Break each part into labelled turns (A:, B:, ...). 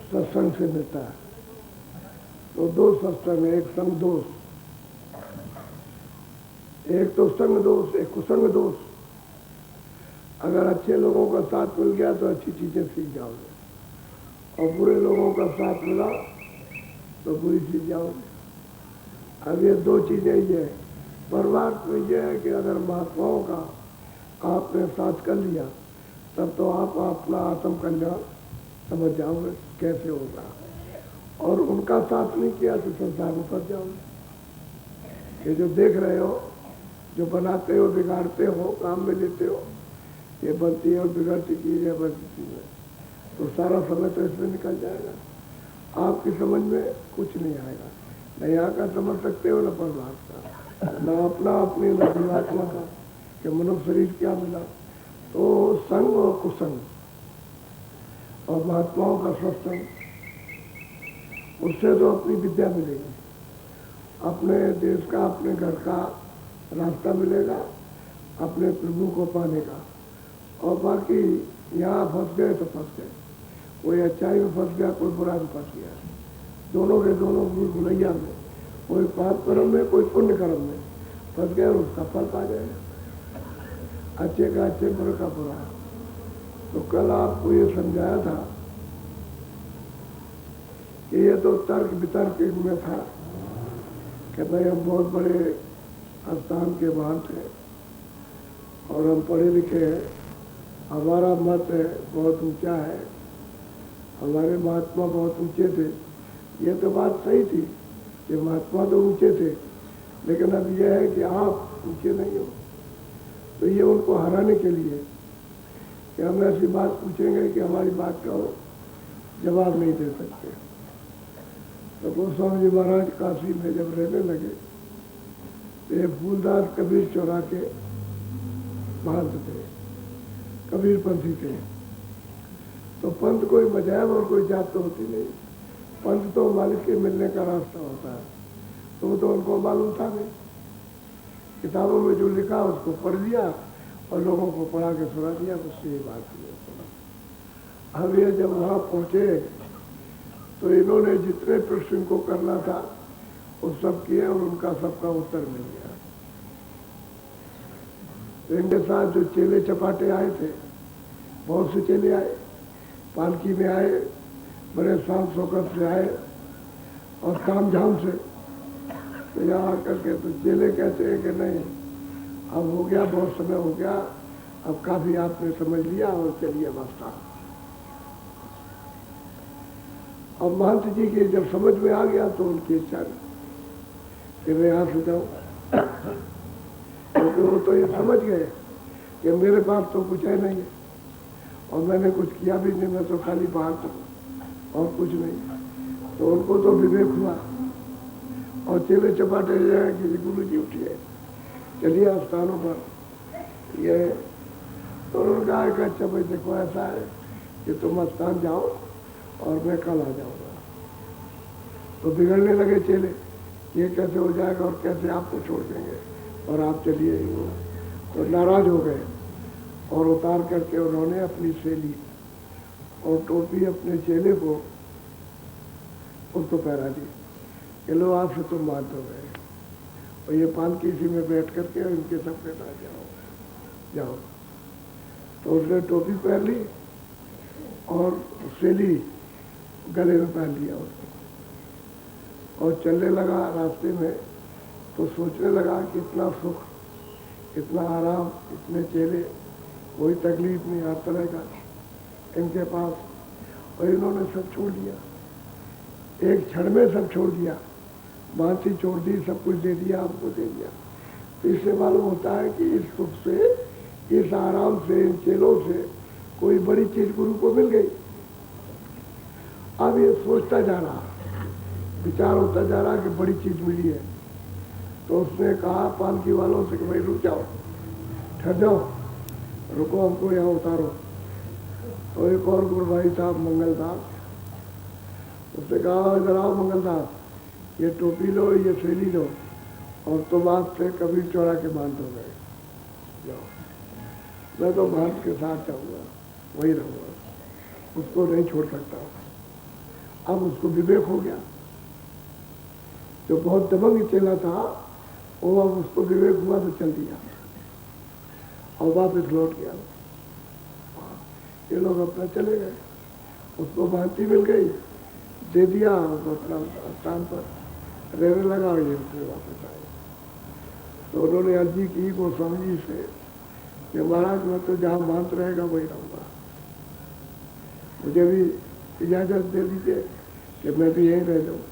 A: सत्संग से मिलता है। तो दो सत्संग, एक संग दोष, एक तो संग दोष, एक कुसंग दोष। अगर अच्छे लोगों का साथ मिल गया तो अच्छी चीजें सीख जाओगे, और बुरे लोगों का साथ मिला तो बुरी सीख जाओगे। अब ये दो चीजें ये परमार्थ में यह है कि अगर महात्माओं का आपने साथ कर लिया तब तो आप अपना आत्म कल्याण समझ जाओगे कैसे होगा, और उनका साथ नहीं किया तो संसार में फंस जाओगे। ये जो देख रहे हो, जो बनाते हो, बिगाड़ते हो, काम में लेते हो, ये बनती है और बिगड़ती चीज है, बनती चीज है, तो सारा समय तो इसमें निकल जाएगा। आपकी समझ में कुछ नहीं आएगा, न यहाँ का समझ सकते हो, न परमार्थ का, न अपना अपनी, न जीवात्मा का कि मनुष्य शरीर क्या मिला। तो संग और कुसंग और महात्माओं का सत्संग, उससे तो अपनी विद्या मिलेगी, अपने देश का, अपने घर का रास्ता मिलेगा, अपने प्रभु को पाने का। और बाकी यहाँ फंस गए तो फंस गए, कोई अच्छाई में फंस गया, कोई बुराई में फंस गया, दोनों के दोनों भूलैया में, कोई पाप कर्म में, कोई पुण्य कर्म में फंस गया, उसका फल पा जाएगा, अच्छे का अच्छे, बुरे का बुरा। तो कल आपको ये समझाया था कि ये तो तर्क वितर्क में था कि भाई हम बहुत बड़े स्थान के महंत हैं और हम पढ़े लिखे हैं, हमारा मत है बहुत ऊंचा है, हमारे महात्मा बहुत ऊंचे थे। ये तो बात सही थी कि महात्मा तो ऊंचे थे, लेकिन अब यह है कि आप ऊंचे नहीं हो। तो ये उनको हराने के लिए कि हम ऐसी बात पूछेंगे कि हमारी बात का जवाब नहीं दे सकते। तो गोस्वामी जी महाराज काशी में जब रहने लगे तो ये फूलदास कबीर चौरा के महंत थे, कबीर पंथी थे। तो पंथ कोई मजहब और कोई जात तो होती नहीं, पंथ तो मालिक के मिलने का रास्ता होता है। तो वो तो उनको मालूम था नहीं, किताबों में जो लिखा उसको पढ़ लिया और लोगों को पढ़ा के सुना दिया, उससे ये बात हुई। अब ये जब वहाँ पहुँचे तो इन्होंने जितने प्रश्न इनको करना था वो सब किए और उनका सबका उत्तर मिल गया। इनके साथ जो चेले चपाटे आए थे, बहुत से चेले आए, पालकी में आए, बड़े शान शौकत से आए और काम झाम से। तो यहाँ आकर के तो चेले कहते हैं कि नहीं, अब हो गया, बहुत समय हो गया, अब काफी आपने समझ लिया और चलिए वास्ता। अब महंत जी की जब समझ में आ गया तो उनकी इच्छा कि मैं यहाँ से जाऊँ, क्योंकि वो तो ये समझ गए कि मेरे पास तो कुछ है नहीं और मैंने कुछ किया भी नहीं, मैं तो खाली बाहर था और कुछ नहीं। तो उनको तो विवेक हुआ और चेले चपाटे जाए कि गुरु जी उठिए, चलिए स्थानों पर ये। तो उन्होंने कहा कि अच्छा भाई देखो ऐसा है कि तुम स्थान जाओ और मैं कल आ जाऊँगा। तो बिगड़ने लगे चेले, ये कैसे हो जाएगा और कैसे आपको छोड़ देंगे और आप चलिए। तो नाराज हो गए और उतार करके उन्होंने अपनी सेली और टोपी अपने चेले को उसको पहरा दी कि लो आपसे तुम बात हो गए, और ये पालकी इसी में बैठ करके इनके सबके साथ जाओ। तो उसने टोपी पहन ली और सेली गले में पहन लिया उसको और चलने लगा रास्ते में। तो सोचने लगा कि इतना सुख, इतना आराम, इतने चेले, कोई तकलीफ नहीं हर तरह का इनके पास, और इन्होंने सब छोड़ दिया, एक क्षण में सब छोड़ दिया, मानसी छोड़ दी, सब कुछ दे दिया, आपको दे दिया। तो इससे मालूम होता है कि इस सुख से, इस आराम से, इन चेलों से कोई बड़ी चीज गुरु को मिल गई। अब ये सोचता जा रहा, विचार होता जा रहा कि बड़ी चीज मिली है। तो उसने कहा पालकी वालों से कि भाई रुक जाओ, ठहर जाओ, रुको, हमको यहाँ उतारो। तो एक और गुरु भाई साहब मंगलदास, उसने कहा इधर आओ मंगलदास, ये टोपी लो, ये सेली लो, और तुम आज से कबीर चौरा के महंत हो गए, जाओ। मैं तो महंत के साथ जाऊँगा, वही रहूँगा। उसको नहीं छोड़ सकता। अब उसको विवेक हो गया। जो बहुत दबंग चेला था वो अब उसको विवेक हुआ तो चल दिया और वापस लौट गया। ये लोग अपना चले गए, उसको भांति मिल गई, दे दिया, अपना स्थान पर रहने लगा और ये फिर वापस आए। तो उन्होंने अर्जी की गोस्वामी जी से कि महाराज मैं तो जहाँ भांत रहेगा वही रहूँगा, मुझे भी इजाज़त दे दीजिए कि मैं भी यहीं रह जाऊँ।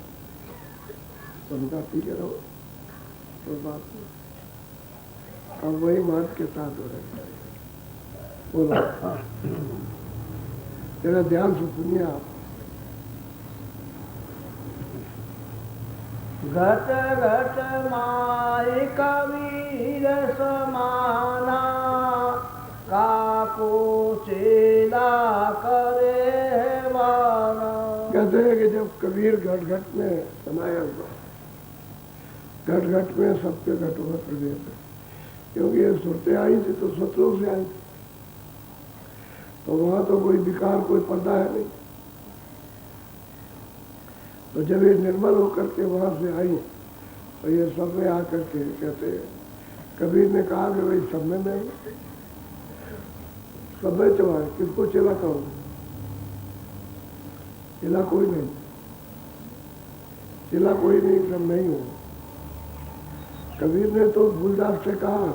A: तो उनका ठीक है रहो, तो बात अब वही बात के साथ हो रही है। बोला जरा ध्यान से सुनिए आप।
B: घट घट माय कबीर समाना, काको चेला करे वाना।
A: कहते हैं कि जब कबीर घट घट में समाया हुआ, घट घट में सबके घटों में प्रवेश है, क्योंकि ये सुरतें आई थी तो शत्रुओं से आई थी, तो वहां तो कोई विकार कोई पर्दा है नहीं। तो जब ये निर्मल होकर के वहां से आई तो ये सब में आकर के कहते हैं, कबीर ने कहा कि भाई सब में मैं सब में चला, किसको चला कहूँ, चिल्ला कोई नहीं, चिल्ला कोई नहीं, सब नहीं हूँ। कबीर ने तो फूलदास से कहा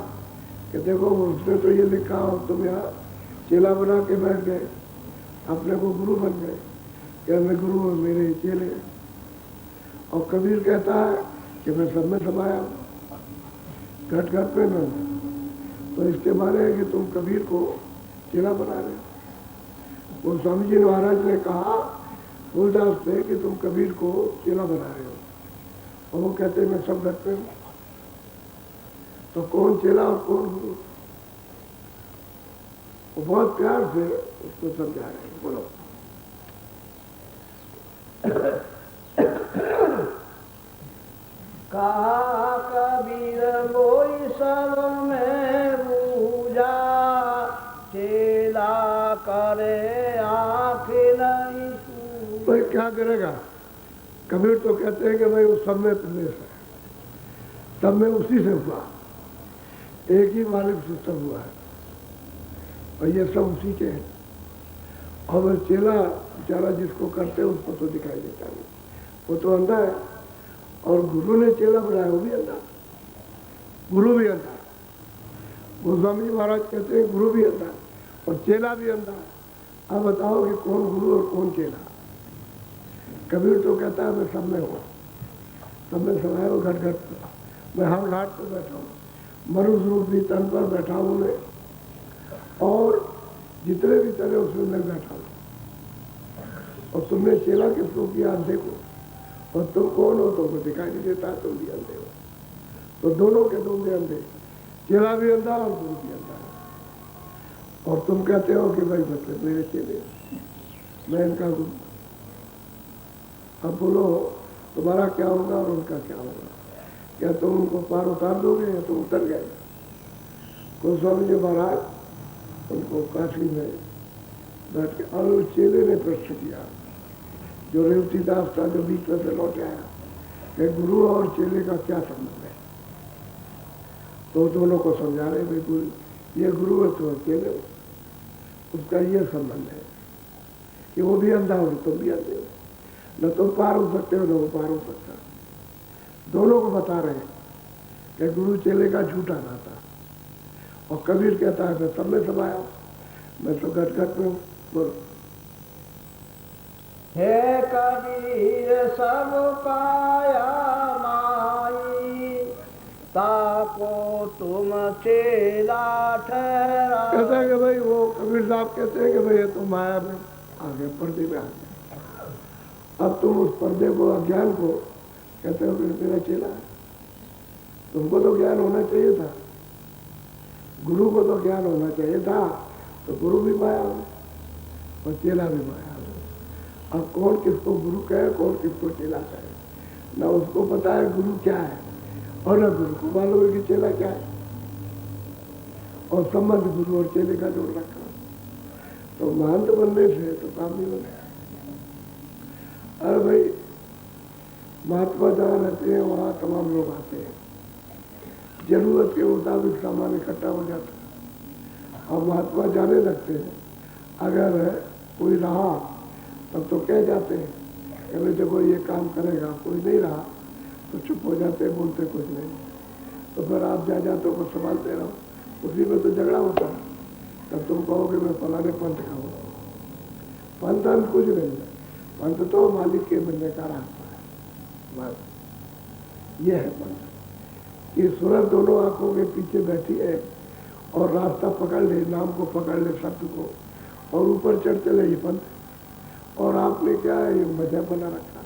A: कि देखो उसने तो ये लिखा और तुम यहाँ चेला बना के बैठ गए, अपने को गुरु बन गए, कि मैं गुरु हूँ, मेरे चेले। और कबीर कहता है कि मैं सब में समाया हूँ, घट घट में मैं हूँ। तो इसके माने है कि तुम कबीर को चेला बना रहे हो। वो स्वामी जी महाराज ने कहा फूलदास से कि तुम कबीर को चेला बना रहे हो, और वो कहते मैं सब घट में हूँ। तो कौन चेला और कौन गुरु, वो बहुत प्यार से उसको समझा रहे हैं। बोलो
B: कहा कबीर मोई सब में पूजा, चेला करे आखिर नहीं सूझा।
A: भाई क्या करेगा, कबीर तो कहते हैं कि भाई वो सब में प्रवेश है, सब में उसी से हुआ, एक ही मालिक से सब हुआ है और ये सब उसी के हैं। और वह चेला बेचारा जिसको करते हैं उसको तो दिखाई देता नहीं, वो तो अंधा है। और गुरु ने चेला बनाया वो भी अंधा, गुरु भी अंधा। गोस्वामी जी महाराज कहते हैं गुरु भी अंधा और चेला भी अंधा। अब बताओ कि कौन गुरु और कौन चेला। कबीर तो कहता है मैं सब में हूँ, सब में समाया हूँ, घट घट मैं हर घाट पर बैठा हूँ, मनुष्य रूप भी तन पर बैठा हूँ मैं, और जितने भी तरह उसमें मैं बैठा हूँ। और तुमने चेला किसको किया देखो, और तुम कौन हो तुमको दिखाई नहीं देता, तुम भी अंधे हो। तो दोनों के तुम भी अंधे, चेला भी अंधा और गुरु भी अंधा है। और तुम कहते हो कि भाई मतलब मेरे चेले, मैं इनका गुरु। अब बोलो तुम्हारा क्या होगा और उनका क्या होगा, क्या तुम उनको पार उतार दोगे या तुम उतर गए। गोस्वामी जी महाराज उनको काशी में बैठ के, और चेले ने प्रश्न किया, जो रेवतीदास था जो बीच में से लौट आया, कि गुरु और चेले का क्या संबंध है। तो दोनों को समझा रहे, बिल्कुल ये गुरु है तो चेले हो, उसका ये संबंध है कि वो भी अंधा हो तुम भी अंधे हो, न तुम पार हो सकते हो न वो पार हो सकता। दोनों को बता रहे हैं कि गुरु चेले का झूठा नाता। और कबीर कहता है मैं सब में समाया, मैं तो घट घट में हूँ। बोलो
B: हे कबीर सब पाया माई, ताको तुम चेला ठहरा।
A: कहते हैं कि भाई वो कबीर साहब कहते हैं कि भाई ये तो माया में आ गया, पर्दे में आ गया। अब तुम उस पर्दे को, अज्ञान को कहते हो कि मेरा चेला है। तुमको तो ज्ञान होना चाहिए था, गुरु को तो ज्ञान होना चाहिए था, तो गुरु भी माया हो और चेला भी माया हो। अब कौन किसको गुरु कहे, कौन किसको चेला कहे, न उसको पता है गुरु क्या है और न गुरु को मालूम है कि चेला क्या है। और संबंध गुरु और चेले का जोड़ रखा। तो महंत बनने से तो काम नहीं बनेगा। अरे भाई, महात्मा जहाँ रहते हैं वहाँ तमाम लोग आते हैं, जरूरत के मुताबिक सामान इकट्ठा हो जाता है और महात्मा जाने लगते हैं। अगर कोई रहा तब तो कह जाते हैं कि भाई देखो ये काम करेगा, कोई नहीं रहा तो चुप हो जाते, बोलते कुछ नहीं। तो फिर आप जा जाते को संभालते रहो, उसी में तो झगड़ा होता है। तब तुम कहोगे मैं फलाने पंथ का हूँ। पंथ अंत कुछ नहीं है, पंथ तो मालिक के बनने का रास्ता है, बस ये है पंथ। कि सूरज दोनों आंखों के पीछे बैठी है और रास्ता पकड़ ले, नाम को पकड़ ले, शब्द को, और ऊपर चढ़ चले, ये पंथ। और आपने क्या है, ये मजहब बना रखा,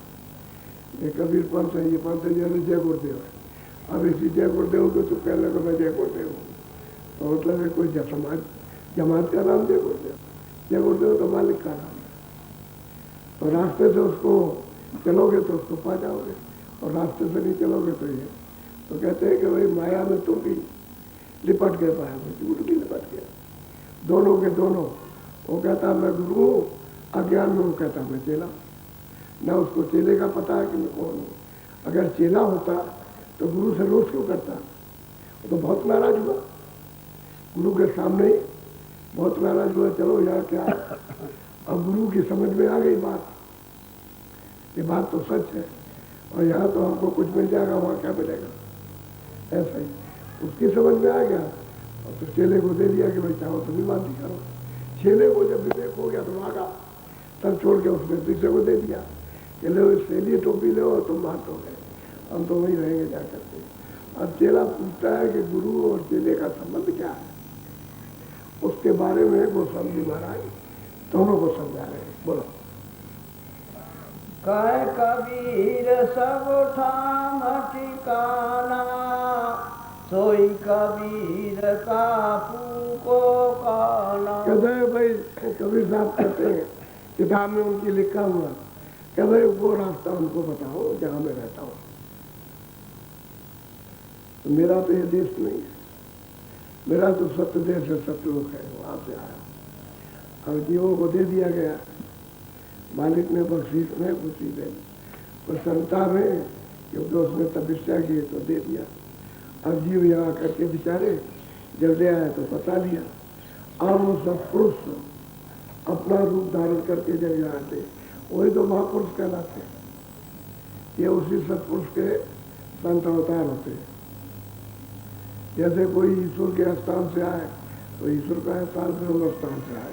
A: ये कबीर पंथ है, ये पंथ है, जैसे जय गुरुदेव है। अब इसी जय गुरुदेव को तो कह लगा मैं जय गुरुदेव हूँ, तो मतलब है कोई समाज जमात का नाम जय गुरुदेव। जय गुरुदेव तो मालिक का नाम है। तो रास्ते से उसको चलोगे तो उसको पा जाओगे, और रास्ते से नहीं चलोगे तो ये। तो कहते हैं कि भाई माया में तुम भी लिपट गए, पाया में झूठ भी लिपट गया, दोनों के दोनों। वो कहता मैं गुरु हूँ, अज्ञान में वो कहता मैं चेला। न उसको चेले का पता है कि मैं कौन हूँ। अगर चेला होता तो गुरु से रोज क्यों करता? वो तो बहुत नाराज हुआ, गुरु के सामने ही बहुत नाराज हुआ। चलो यहाँ क्या, अब गुरु की समझ में आ गई बात, ये बात तो सच है, और यहाँ तो हमको कुछ मिल जाएगा, वहाँ क्या मिलेगा, ऐसा ही उसकी समझ में आ गया। और तो चेले को दे दिया कि भाई चाहो तो भी बात करो। चेले को जब विवेक हो गया तो भागा, तब छोड़ के उसने दूसरे को दे दिया कि लो सेली टोपी लो और तुम बात हो गए, हम तो वहीं रहेंगे जा करके। अब चेला पूछता है कि गुरु और चेले का संबंध क्या है, उसके बारे में गोस्वामी महाराज दोनों को समझा रहे हैं। बोलो।
B: कह कबीर सब ठाम ठिकाना, सोई कबीर का को काना।
A: कहते हैं भाई, कबीर साहब कहते हैं किताब में उनकी लिखा हुआ कि भाई वो रास्ता उनको बताओ जहाँ मैं रहता हूँ। तो मेरा तो ये देश नहीं है, मेरा तो सत्य देश है, सत्यलोक है, वहाँ से आया। अब जीवों को दे दिया गया, मालिक ने बख्शीश में खुशी दे, प्रसन्नता में, क्योंकि उसने तपस्या की तो दे दिया। अब जीव यहाँ करके बेचारे जब दे आए तो बता दिया। और वो सत्पुरुष अपना रूप धारण करके जब यहाँ आते, वही तो महापुरुष कहलाते हैं। ये उसी सत्पुरुष के संत अवतार होते हैं। जैसे कोई ईश्वर के स्थान से आए तो ईश्वर का अवतार ब्रह्म स्थान से आए,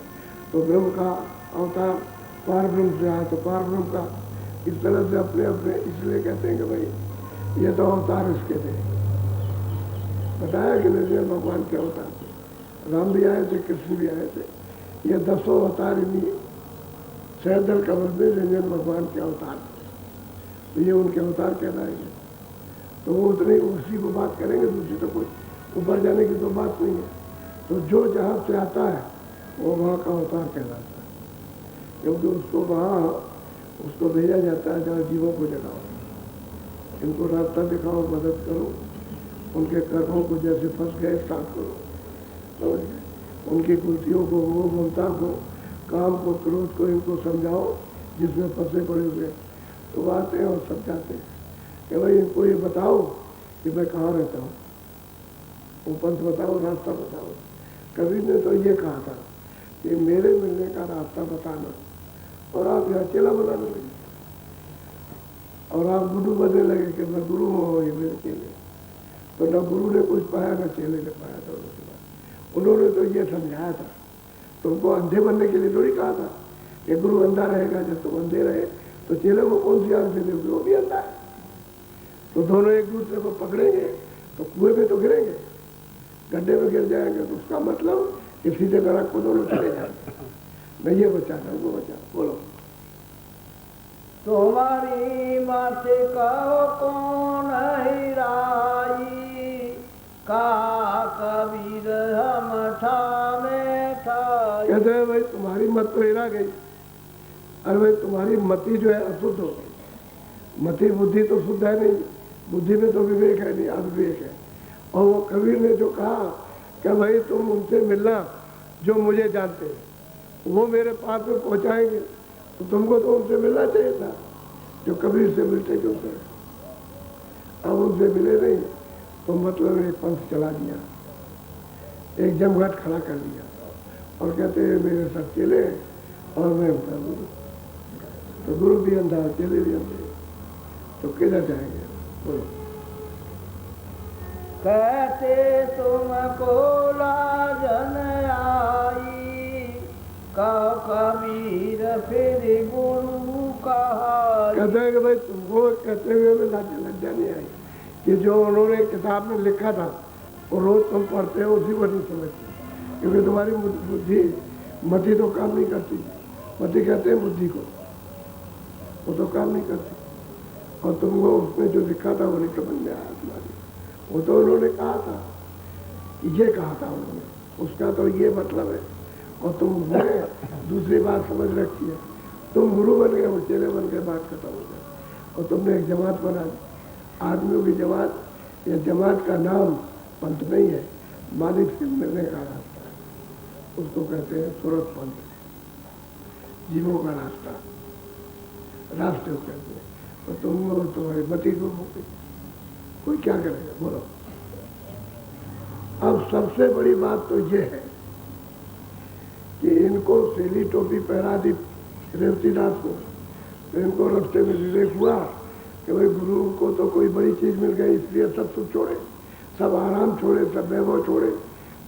A: तो ब्रह्म का अवतार पार ब्रह्म से आए तो पार ब्रह्म का। इस तरह से अपने अपने, इसलिए कहते हैं कि भाई ये तो अवतार इसके थे। बताया कि नहीं भगवान के अवतार, राम भी आए थे, कृष्ण भी आए थे, ये 10 अवतार इन्हीं सहदल कमर में रंजन भगवान के अवतार थे, तो ये उनके अवतार कहलाएंगे। तो वो उतने उसी को बात करेंगे, दूसरी तो कोई ऊपर जाने की तो बात नहीं है। तो जो जहाँ से आता है वो वहाँ का अवतार कहलाता है, क्योंकि उसको वहाँ उसको भेजा जाता है जहाँ जीवों को जगाओ, इनको रास्ता दिखाओ, मदद करो, उनके कर्मों को जैसे फंस गए साफ करो, समझ गए, उनकी कुर्तियों को, वो ममता को, काम को, क्रोध को इनको समझाओ जिसमें फंसे पड़े हुए। तो वो आते हैं और समझाते हैं कि भाई इनको ये बताओ कि मैं कहाँ रहता हूँ, वो पंथ बताओ, रास्ता बताओ। कबीर ने तो ये कहा था कि मेरे मिलने का रास्ता बताना, और आप यहाँ चेला बनाने लगे, और आप गुरु बनने लगे कि मैं गुरु हूँ, ये मेरे चेले। तो न गुरु ने कुछ पाया, न चेले ने पाया था। उन्होंने तो ये समझाया था, तुमको अंधे बनने के लिए थोड़ी कहा था कि गुरु अंधा रहेगा। जब तुम अंधे रहे तो चेले को कौन सी आंख से दोगे, वो भी अंधा है। तो दोनों एक दूसरे को पकड़ेंगे तो कुएं में तो गिरेंगे, गड्ढे में गिर जाएंगे, तो उसका मतलब कि सीधे नरक को दोनों चले जाएंगे। मैं ये बचाता हूँ, वो बचा। बोलो।
B: तुम्हारी मत कहो कौन हिराई, का कबीर हम ठामे ठाई।
A: कहते हैं भाई तुम्हारी मत तो हिरा गई। अरे भाई तुम्हारी मति जो है अशुद्ध हो गई। मति बुद्धि तो शुद्ध है नहीं, बुद्धि में तो विवेक है नहीं, अविवेक है। और वो कबीर ने जो कहा कि भाई तुम उनसे मिलना जो मुझे जानते हैं, वो मेरे पास में पहुंचाएंगे तो तुमको तो उनसे मिलना चाहिए था जो कबीर से मिलते क्यों थे। अब उनसे मिले नहीं तो मतलब एक पंथ चला दिया, एक जमघट खड़ा कर दिया और कहते हैं मेरे सब चले और मैं उनका गुरु। तो गुरु भी अंधा चले भी अंधे, तो किधर जाएंगे बोलो।
B: कहते तुमको लाजन आई, कहो कबीर फिर गुरु कहा।
A: कहते हैं कि भाई तुमको कहते हुए में लज्जा नहीं आई कि जो उन्होंने किताब में लिखा था वो रोज तुम पढ़ते हो उसी को नहीं समझते, क्योंकि तुम्हारी बुद्धि मति तो काम नहीं करती। मति कहते हैं बुद्धि को, वो तो काम नहीं करती। और तुमको उसमें जो लिखा था वो नहीं समझ में आया तुम्हारी। वो तो उन्होंने कहा था, ये कहा था उन्होंने, उसका तो ये मतलब है, और तुमने दूसरी बात समझ रखी है। तुम गुरु बन गए, वो चेले बन गए, बात खत्म हो गई। और तुमने एक जमात बना दी, आदमियों की जमात। यह जमात का नाम पंथ नहीं है, मालिक से मिलने का रास्ता है, उसको कहते हैं सूरत पंथ, जीवों का रास्ता, रास्ते को कहते हैं। और तुम तुम्हारी मति गुम हो गई, कोई क्या करेगा बोलो। अब सबसे बड़ी बात तो ये है कि इनको सेली टोपी पहरा दी रेवतीदास को, तो इनको रास्ते में विवेक हुआ कि भाई गुरु को तो कोई बड़ी चीज मिल गई, इसलिए सब सुख छोड़े, सब आराम छोड़े, सब वैभव छोड़े,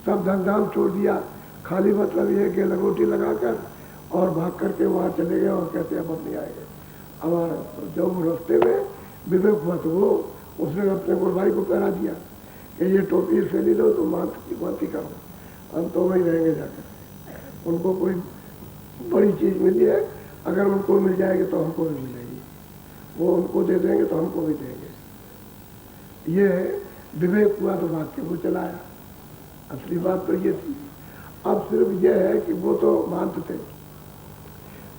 A: सब धंधाम छोड़ दिया। खाली मतलब ये कि लंगोटी लगाकर और भाग करके वहाँ चले गए और कहते अब नहीं आएंगे। हमारा तो जब रास्ते में विवेक हुआ तो वो उसने अपने गुरु को पहरा दिया कि ये टोपी फैली लो तो माती करो, हम तो वहीं रहेंगे जाकर। उनको कोई बड़ी चीज़ मिली है, अगर उनको मिल जाएगी तो हमको भी मिलेगी, वो उनको दे देंगे तो हमको भी देंगे। ये विवेक हुआ तो बात के वो चलाया। असली बात तो ये थी। अब सिर्फ ये है कि वो तो मानते थे,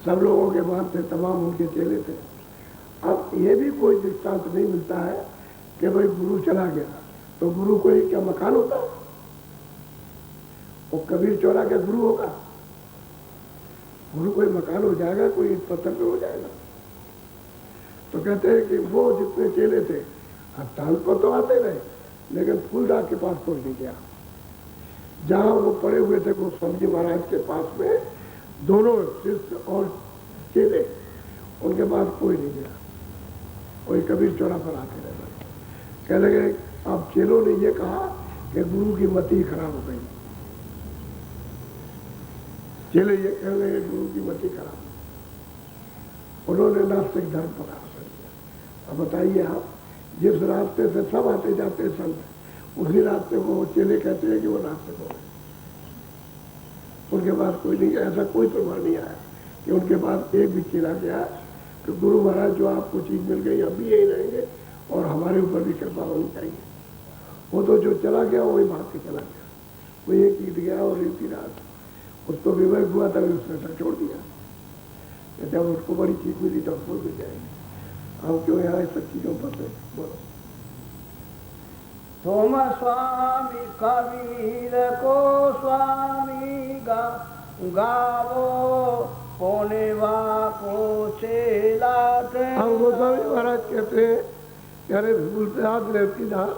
A: सब लोगों के मानते, तमाम उनके चेले थे। अब ये भी कोई दृष्टांत नहीं मिलता है कि भाई गुरु चला गया तो गुरु को ही क्या मकान होता है? वो कबीर चौरा क्या गुरु होगा? गुरु कोई मकान हो जाएगा, कोई ईंट पत्थर पे हो जाएगा। तो कहते हैं कि वो जितने चेले थे हड़ताल पर तो आते रहे, लेकिन फूलदास के पास कोई नहीं गया। जहाँ वो पड़े हुए थे गोस्वामी जी महाराज के पास में, दोनों शिष्य और चेले, उनके पास कोई नहीं गया। कोई कबीर चौरा पर आते रहे। कह लगे अब चेलों ने ये कहा कि गुरु की मति खराब हो गई। चेले ये कह रहे गुरु की मति खराब, उन्होंने नास्तिक धर्म पकड़ा कर दिया। अब बताइए आप, जिस रास्ते से सब आते जाते संत, उसी रास्ते को वो चेले कहते हैं कि वो नास्तिक हो गए। उनके पास कोई नहीं, ऐसा कोई प्रमाण नहीं आया कि उनके पास एक भी चेला गया कि गुरु महाराज जो आपको चीज मिल गई अभी यही रहेंगे और हमारे ऊपर भी कृपा होनी चाहिए। वो तो जो चला गया वही भाग के चला गया, वो एक ईद गया और रीतिराज उसको विवेक हुआ तभी उसने सब छोड़ दिया। जब उसको बड़ी चीज मिली तो हमको मिल जाएगी। हम क्यों यहाँ इस सब चीजों पर थे बोलो।
B: तुम स्वामी कबीर को स्वामी गावो, कोने को चेला थे।
A: हम गोस्वामी महाराज कहते हैं कि अरे भूलते रेवतीदास,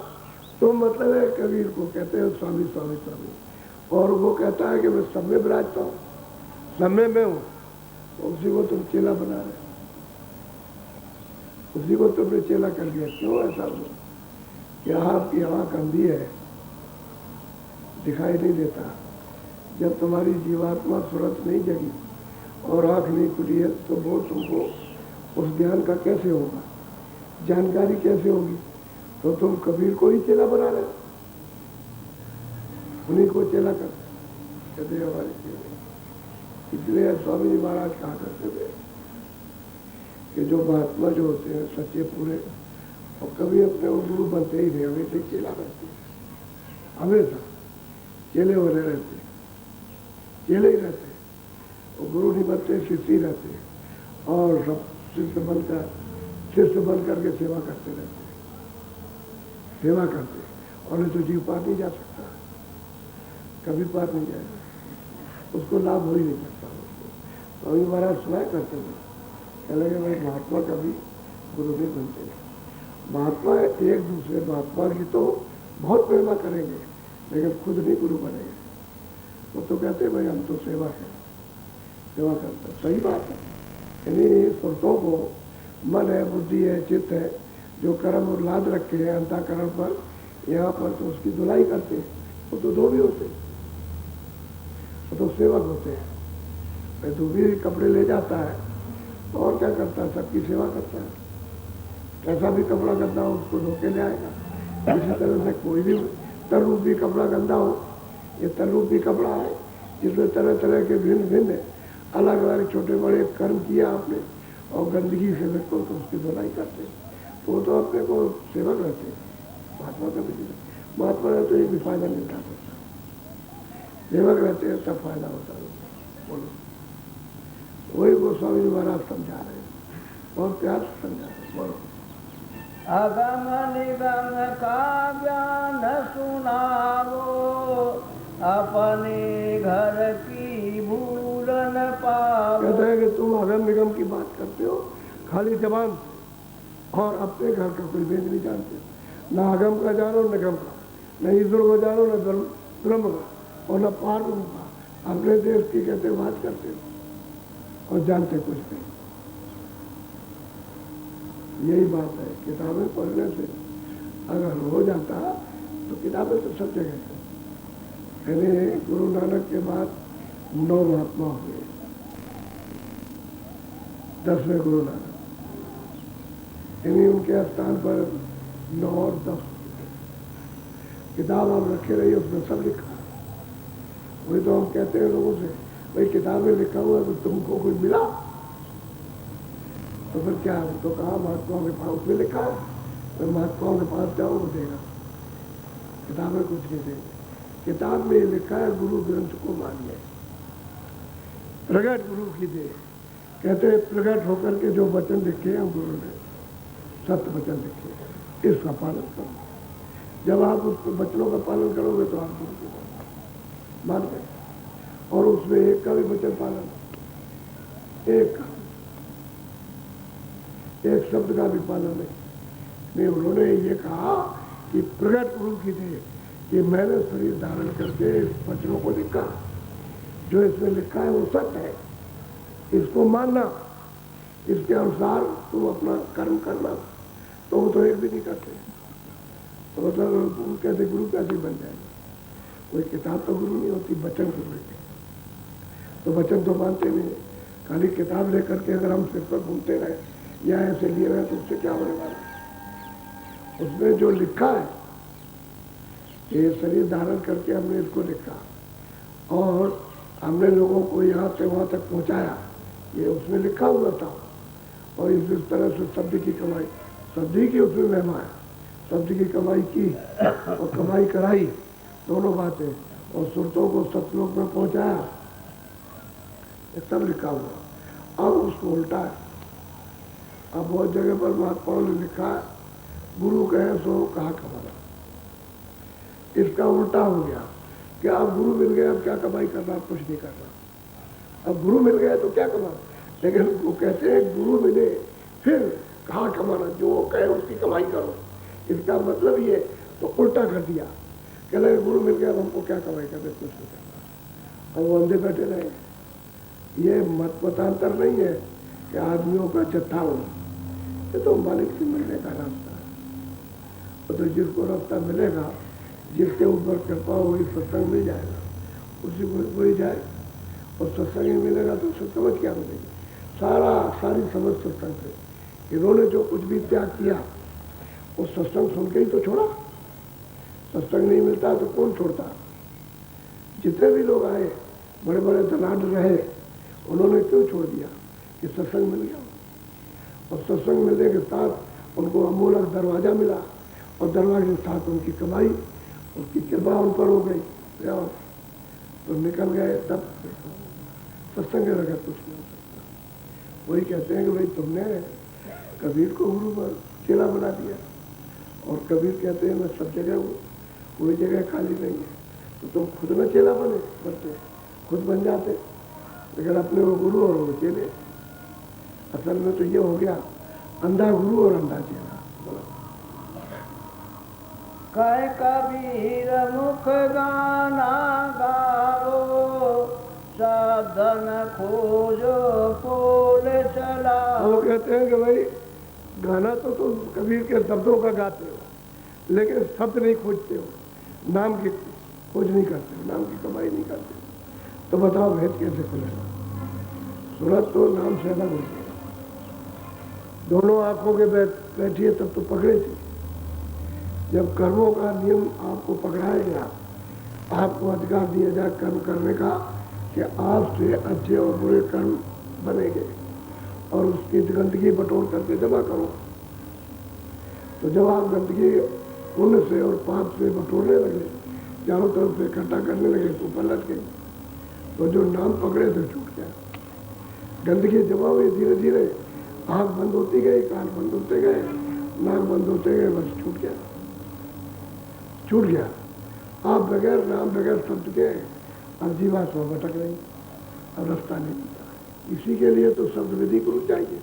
A: तो मतलब है कबीर को कहते हैं स्वामी स्वामी स्वामी, और वो कहता है कि मैं सब में विराजता हूँ, सब में मैं हूँ। तो उसी को तुम चेला बना रहे, उसी को तुमने चेला कर दिया। क्यों ऐसा हुआ कि आपकी आँख अंधी है, दिखाई नहीं देता। जब तुम्हारी जीवात्मा सूरत नहीं जगी और आँख नहीं खुली है तो वो तुमको उस ज्ञान का कैसे होगा, जानकारी कैसे होगी? तो तुम कबीर को ही चेला बना रहे, उन्हीं को चेला कर कहते हमारे चेले। इसलिए स्वामी जी महाराज कहा करते थे कि जो महात्मा जो होते हैं सच्चे पूरे, और कभी अपने गुरु बनते ही नहीं, हमेशा चेला रहते हैं, हमेशा चेले हो रहते, चेले ही रहते, और गुरु नहीं बनते, शिष्य रहते हैं, और सब शिष्य बन करके सेवा करते रहते, सेवा करते, और नहीं तो जीव पार नहीं जा सकता, कभी पार नहीं जाएगा, उसको लाभ हो ही नहीं सकता। तो अभी महाराज सुनाया करते थे, कह लगे भाई महात्मा कभी गुरु नहीं बनते। महात्मा एक दूसरे महात्मा की तो बहुत प्रेरणा करेंगे, लेकिन खुद नहीं गुरु बनेंगे। वो तो कहते भाई हम तो सेवा है, सेवा करते। सही बात है। यानी सुरतों को मन है, बुद्धि है, चित्त है, जो कर्म और लाद रखे हैं अंतःकरण पर, यहाँ पर तो उसकी धुलाई करते हैं। वो तो धोबी होते हैं, वो तो सेवक होते हैं। भाई धोबी कपड़े ले जाता है तो और क्या करता है, सबकी सेवा करता है। कैसा भी कपड़ा गंदा हो उसको धो के ले आएगा। इसी तरह से कोई भी तरूपी कपड़ा गंदा हो, ये तरूपी कपड़ा है जिसमें तरह तरह के भिन्न भिन्न अलग अलग छोटे बड़े कर्म किया आपने, और गंदगी से बिल्कुल तो उसकी धुलाई करते हैं। तो वो तो अपने को सेवक रहते हैं। महात्मा का भी महात्मा है तो एक भी फायदा नहीं उठा सकता, सेवक रहते हैं तब फायदा होता है। बोलो, वही गोस्वामी जी महाराज समझा रहे हैं, बहुत प्यार से समझा रहे हैं। बोलो,
B: अगम निगम का ज्ञान सुनावो, अपने घर की भूल न पावो।
A: कहता है कि तुम अगम निगम की बात करते हो खाली जबान, और अपने घर का कोई भेद नहीं जानते। ना अगम का जानो न निगम का, न ईश्वर को जानो न ब्रह्म का, और न पार का। अपने देश की कहते बात करते हो और जानते कुछ नहीं। यही बात है। किताबें पढ़ने से अगर हो जाता तो किताबें तो सब जगह है। यानी गुरु नानक के बाद 9 महात्मा हो गए, 10वें गुरु नानक। यानी उनके स्थान पर 9 और 10 किताब आप रखे रहिए, उसमें सब लिखा है। वही तो हम कहते हैं लोगों से, भाई किताब में लिखा हुआ है तो तुमको कुछ मिला, तो फिर क्या है? तो कहा महात्माओं के पास, उसमें लिखा है, तो महात्माओं के पास जाओ वो देगा। किताबें कुछ नहीं देंगे। किताब में लिखा है गुरु ग्रंथ को मानिए, प्रगट गुरु की दे। कहते हैं प्रगट होकर के जो वचन लिखे हैं गुरु ने, सत्य वचन लिखे, इसका पालन करो। जब आप उस वचनों का पालन करोगे तो आप गुरु की बात मान गए। और उसमें एक का भी वचन पालन, एक शब्द का भी पालन नहीं। उन्होंने ये कहा कि प्रगट गुरु की दे कि मैंने शरीर धारण करके इस वचनों को लिखा, जो इसमें लिखा है वो सत्य है, इसको मानना, इसके अनुसार तुम अपना कर्म करना। तो वो तो एक भी नहीं करते। तो मतलब गुरु कैसे बन जाएगा? कोई किताब तो गुरु नहीं होती, वचन गुरु है। तो वचन तो मानते नहीं। खाली किताब लेकर के अगर हम सिर पर घूमते रहे या ऐसे लिए रहे तो उससे क्या होने वाला? उसमें जो लिखा है, ये शरीर धारण करके हमने इसको लिखा और हमने लोगों को यहाँ से वहाँ तक पहुँचाया, ये उसमें लिखा हुआ था। और इस तरह से शब्द की कमाई, शब्द की उसमें महिमा है, शब्द की कमाई की और कमाई कराई, दोनों बातें। और सुरतों को सतलोक में पहुँचाया, ये सब लिखा हुआ। अब उसको उल्टा है। अब बहुत जगह पर महात्माओं ने लिखा है गुरु कहे सो कहा कमाना। इसका उल्टा हो गया कि अब गुरु मिल गया, अब क्या कमाई करना, कुछ नहीं करना। अब गुरु मिल गया तो क्या कमाना? लेकिन वो कहते हैं गुरु मिले फिर कहाँ कमाना, जो वो कहे उसकी कमाई करो। इसका मतलब ये तो उल्टा कर दिया। कह रहे गुरु मिल गया, अब हमको क्या कमाई करना, कुछ नहीं करना। अब वो अंधे बैठे रहे। ये मतांतर नहीं है कि आदमियों का जत्था हो, ये तो मालिक से मिलने का रास्ता है। तो जिसको रास्ता मिलेगा, जिसके ऊपर कृपा होगी, सत्संग मिल जाएगा, उसी को वही जाए। और सत्संग ही मिलेगा तो उससे समझ क्या मिलेगी? सारी समझ सत्संग से। इन्होंने जो कुछ भी त्याग किया वो सत्संग सुन के ही तो छोड़ा। सत्संग नहीं मिलता तो कौन छोड़ता? जितने भी लोग आए, बड़े बड़े दलाल रहे, उन्होंने क्यों छोड़ दिया? कि सत्संग मिल गया। और सत्संग मिलने के साथ उनको अमूलक दरवाजा मिला, और दरवाजे के साथ उनकी कमाई, उसकी कृपा उन पर हो गई, तो निकल गए। तब सत्संग के बगैर कुछ नहीं हो सकता। वही कहते हैं कि भाई तुमने कबीर को गुरु पर चेला बना दिया, और कबीर कहते हैं मैं सब जगह हूँ, कोई जगह खाली नहीं है। तो तुम खुद में चेला बनते, खुद बन जाते। लेकिन अपने वो गुरु और वो चेले। असल में तो ये हो गया अंधा गुरु और अंधा चेला। बोलो।
B: कह कबीर मुख गाना गाओ, साधन खोजो पोल चला।
A: वो कहते हैं कि भाई गाना तो तुम कबीर के शब्दों का गाते हो, लेकिन शब्द नहीं खोजते हो, नाम की खोज नहीं करते हो, नाम की कमाई नहीं करते हो। तो बताओ भेद कैसे खुलेगा? सूरत तो नाम से अलग होती है। दोनों आंखों के बैठी है तब तो पकड़े थे। जब कर्मों का नियम आपको पकड़ाया गया, आपको अधिकार दिया जाए कर्म करने का कि आपसे अच्छे और बुरे कर्म बनेंगे और उसकी गंदगी बटोर करके जमा करो। तो जब आप गंदगी पुण्य से और पाप से बटोरने लगे, चारों तरफ से इकट्ठा करने लगे, तो पलट गए। तो जो नाम पकड़े थे छूट गया। गंदगी जमा हुई, धीरे धीरे आँख बंद होती गई, कान बंद होते गए, नाक बंद होते गए, बस छूट गया, छूट गया। आप बगैर नाम बगैर शब्द के अब जीवात्मा भटक रही, अब रास्ता नहीं मिलता। इसी के लिए तो शब्द विधि गुरु चाहिए।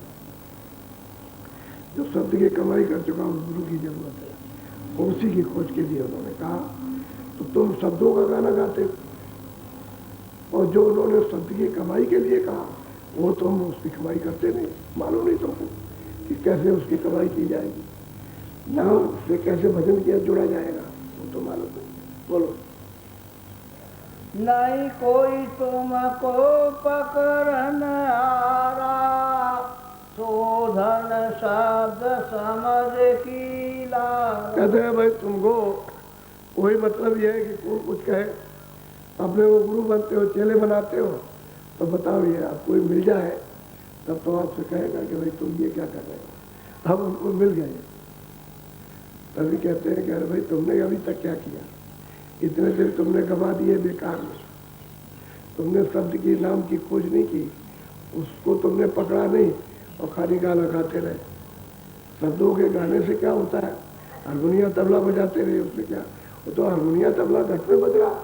A: जो शब्द की कमाई कर चुका उस गुरु की जरूरत है। उसी की खोज के लिए उन्होंने कहा तो तुम शब्दों का गाना गाते, और जो उन्होंने शब्द की कमाई के लिए कहा वो तुम उसकी कमाई करते नहीं। मालूम नहीं तुमको कि कैसे उसकी कमाई की जाएगी, नाम से कैसे भजन किया जुड़ा जाएगा, वो तो मालूम नहीं। बोलो।
B: नहीं कोई तुमको पकड़न आरा, शोधन शब्द समझ की ला।
A: कहते हैं भाई तुमको वही मतलब ये है कि कौन कुछ कहे, अपने वो गुरु बनते हो, चेले बनाते हो, तो बताओ ये आप कोई मिल जाए तब तो आपसे कहेगा कि भाई तुम ये क्या कर रहे हो। अब उनको मिल गए तभी कहते हैं कि अरे भाई तुमने अभी तक क्या किया, इतने दिन तुमने गवा दिए बेकार में। तुमने शब्द की नाम की खोज नहीं की, उसको तुमने पकड़ा नहीं और खाली गाना गाते रहे। शब्दों के गाने से क्या होता है? हारमोनिया तबला बजाते रहे, उससे क्या? वो तो हारमोनिया तबला घर में बज रहा,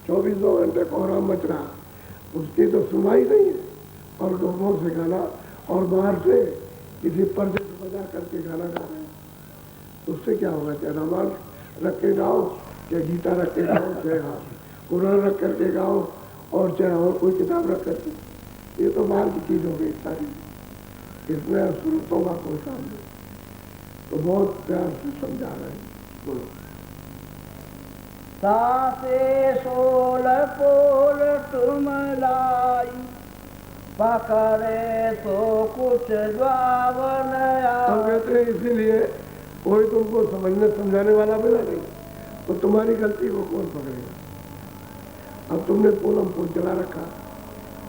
A: 24 घंटे कोहराम मच रहा, उसकी तो सुनवाई नहीं है। और गमों से गाना और बाहर से किसी पर्दे बजा करके गाना गा रहे हैं, तो उससे क्या होगा? चाहे रामायण रख के गाओ, चाहे गीता रख के गाओ, चाहे कुरान रख करके गाओ, और चाहे और कोई किताब रख करके, ये तो बाहर की चीज हो गई सारी। इसमें सुरतों का कोई काम नहीं। तो बहुत प्यार से समझा रहे हैं। बोलो।
B: सासे सोल पोल तुम लाई, पकड़े तो कुछ द्वावन।
A: हम कहते हैं इसीलिए कोई तुमको समझने समझाने वाला मिला नहीं, तो तुम्हारी गलती को कौन पकड़ेगा? अब तुमने पोलम पोल चला रखा,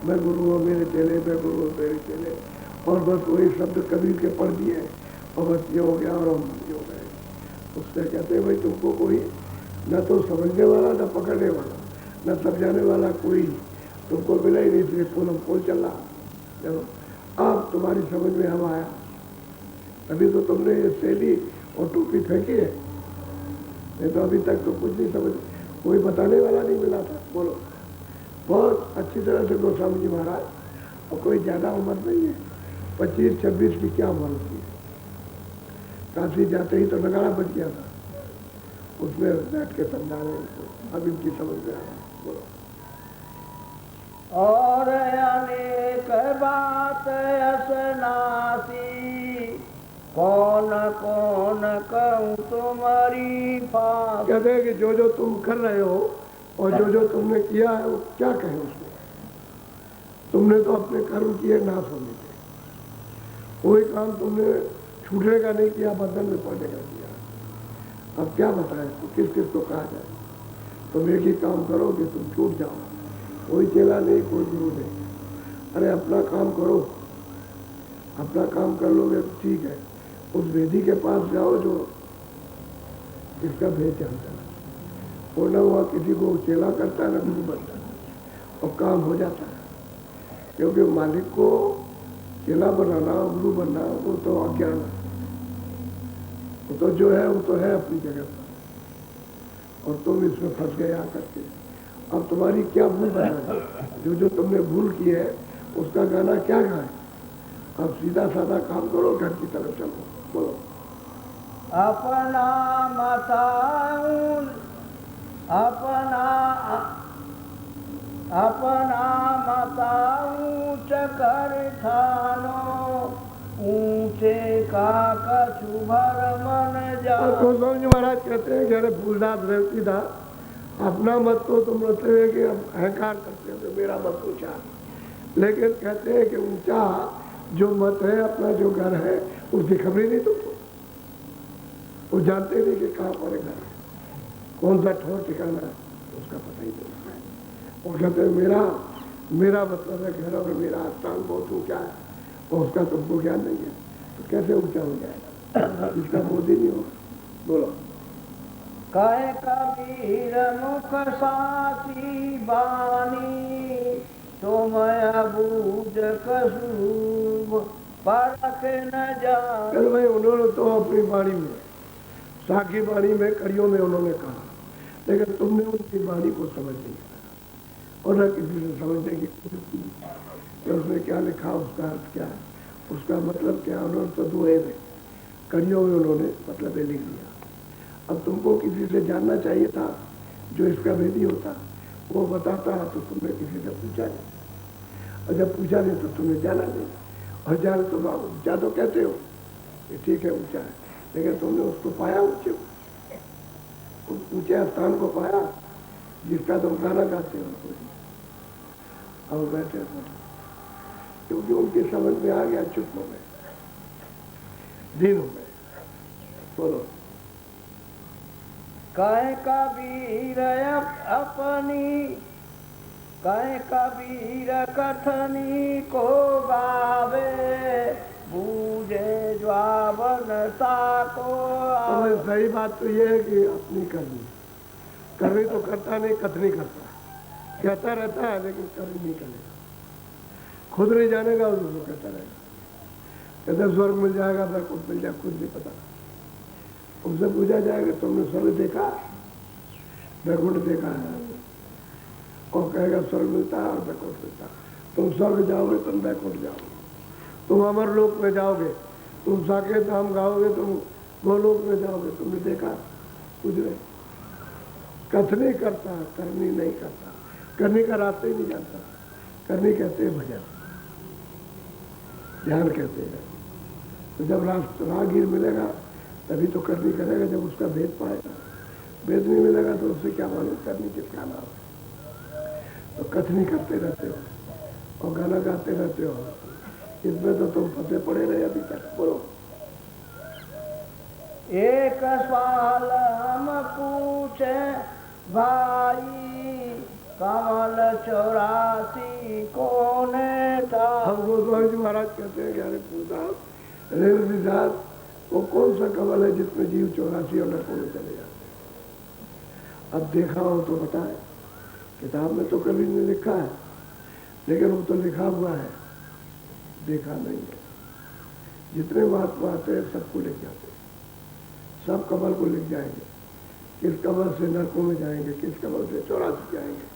A: मैं गुरु हूँ मेरे चेले, मैं गुरु हूँ मेरे चेले, और बस वही शब्द कबीर के पढ़ दिए और बस ये हो गया और हम ये हो गए। उससे कहते हैं भाई तुमको कोई न तो समझने वाला, न पकड़ने वाला, न समझाने वाला कोई तुमको मिला ही नहीं, इसलिए पोलम पोल चल रहा। चलो अब तुम्हारी समझ में हम आया, अभी तो तुमने ये शैली और टोपी फेंकी है, नहीं तो अभी तक तो कुछ नहीं समझ, कोई बताने वाला नहीं मिला था। बोलो। बहुत अच्छी तरह से गोस्वामी जी महाराज, और कोई ज़्यादा उम्र नहीं है, 25-26 की क्या उम्र होती है। काशी जाते ही तो नगाड़ा बच गया था, उसमें बैठ के समझा रहे हैं, अब इनकी समझ में आया। बोलो।
B: और अनेक बात असनासी, कौन कौन कहूँ तुम्हारी फांस।
A: कहते हैं कि जो जो तुम कर रहे हो और जो जो तुमने किया है वो क्या कहे उसमें। तुमने तो अपने कर्म किए नाश होने थे, कोई काम तुमने छूटने का नहीं किया, बंधन में पड़ने का किया। अब क्या बताएं तो किस किस को कहा जाए? तुम एक ही काम करोगे तुम छूट जाओ, कोई चेला नहीं, कोई गुरु नहीं। अरे अपना काम करो, अपना काम कर लोगे तो ठीक है, उस वेदी के पास जाओ जो इसका भेद जानता है। वो न हुआ किसी को चेला करता है, न गुरु बनता है, और काम हो जाता है। क्योंकि मालिक को चेला बनाना, गुरु बनना, वो तो अज्ञान है। वो तो जो है वो तो है अपनी जगह पर, और तुम इसमें फंस गए आकर के, अब तुम्हारी क्या भूल बनाए, जो तुमने भूल की है उसका गाना क्या गाए। अब सीधा साधा काम करो, घर की तरफ चलो। बोलो।
B: अपना मताऊं अपना अपना मताऊं चकर ठानो ऊंचे का कछु भर मन जा।
A: गोस्वामी जी महाराज कहते हैं कि अरे भूलदास रहती था, अपना मत तो तुम रहते हैं कि अहंकार करते हो, मेरा मत ऊंचा, लेकिन कहते हैं कि ऊंचा जो मत है, अपना जो घर है, उसकी खबर ही नहीं तुमको। वो जानते नहीं कि कहाँ पर घर है, कौन सा ठोर ठिकाना है, उसका पता ही नहीं है। और कहते हैं मेरा मतलब है घर और मेरा स्थान बहुत ऊंचा है, और उसका तुमको ज्ञान नहीं है, तो कैसे ऊंचा हो जाएगा, इसका बोध ही नहीं होगा। बोलो।
B: कहे कबीर मुख साची बानी तुम बूझ कसू परख न जा।
A: भाई उन्होंने तो अपनी वाणी में, साखी वाणी में, कड़ियों में उन्होंने कहा, लेकिन तुमने उनकी वाणी को समझ नहीं पाया, और न किसी से समझने की कोशिश की कि उसमें क्या लिखा, उसका अर्थ क्या है, उसका मतलब क्या। उन्होंने तो दुए में, कड़ियों में उन्होंने मतलब लिख दिया। अब तुमको किसी से जानना चाहिए था, जो इसका भेदी होता, वो बताता, तो तुमने किसी से पूछा नहीं, और जब पूछा नहीं तो तुमने जाना नहीं, और जाने तो ऊंचा तो कहते हो कि ठीक है ऊंचा है, लेकिन तुमने उसको पाया ऊंचे, उस ऊंचे स्थान को पाया जिसका तुम गाना गाते हो। अब बैठे क्योंकि उनकी समझ में आ गया, चुप हो गए, दिन हो गए। बोलो।
B: कहे कबीर अपनी कहे कबीर कथनी को गावे बूझे ज्वावन को।
A: सही बात तो ये है कि अपनी करनी तो करता नहीं, कथनी करता है, कहता रहता है लेकिन करनी नहीं करेगा, खुद नहीं जानेगा उसको कहता रहेगा। कहते स्वर्ग मिल जाएगा, वैकुंठ मिल जाए, खुद नहीं पता। उनसे पूछा जाएगा तुमने स्वर्ग देखा, वैकुंठ देखा है, और कहेगा स्वर्ग मिलता है और वैकुंठ मिलता है। तुम स्वर्ग जाओगे, तुम वैकुंठ जाओगे, तुम अमर लोक में जाओगे, तुम साकेत धाम गाओगे, तुम गोलोक में जाओगे। तुमने देखा कुछ नहीं, कथनी करता, करनी नहीं करता, करने का रास्ता ही नहीं जानता। करनी कहते हैं भजन, ध्यान कहते हैं। तो जब राहगीर मिलेगा तभी तो करनी करेगा, जब उसका भेद पाएगा। भेद नहीं मिलेगा तो उससे क्या मालूम करनी किसका नाम है। तो कथनी करते रहते हो और गाना गाते रहते हो, इसमें तो तुम फंसे पड़े रहे अभी तक। बोलो।
B: एक सवाल हम पूछे भाई कमल 84 कौन था।
A: हम गोस्वामी जी महाराज कहते हैं कि अरे पूछा रेवती दास, वो कौन सा कमल है जिसमें जीव 84 और नरकों में चले जाते हैं। अब देखा हो तो बताए, किताब में तो कभी नहीं लिखा है, लेकिन वो तो लिखा हुआ है, देखा नहीं है। जितने महात्मा आते हैं सबको लिख जाते हैं, सब कमल को लिख जाएंगे, किस कमल से नरकों में जाएंगे, किस कमल से 84 जाएंगे,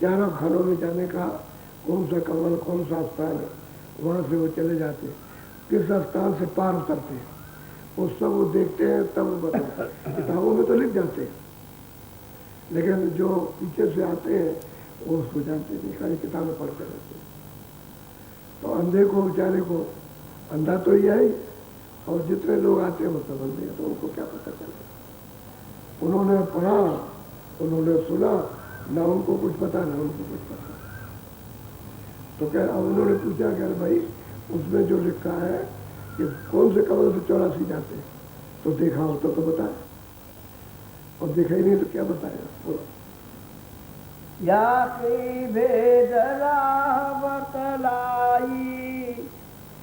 A: चारों खानों में जाने का कौन सा कमल, कौन सा स्थान है, वहाँ से वो चले जाते हैं, किस स्थान से पार उतरते हैं, वो सब वो देखते हैं, तब वो बताते हैं। किताबों में तो लिख जाते हैं, लेकिन जो पीछे से आते हैं वो उसको जानते नहीं, खाली किताबें पढ़ते रहते हैं। तो अंधे को, बेचारे को, अंधा तो यह है, और जितने लोग आते हैं वो सब अंधे हैं, तो उनको क्या पता चले। उन्होंने पढ़ा, उन्होंने सुना, ना उनको कुछ पता ना उनको कुछ पता। तो क्या उन्होंने पूछा कि भाई उसमें जो लिखा है कि कौन से कमल से 84 जाते हैं, तो देखा हो तो बताए, और देखा ही नहीं तो क्या बताएगा। बोलो।
B: या की भेद बतलाई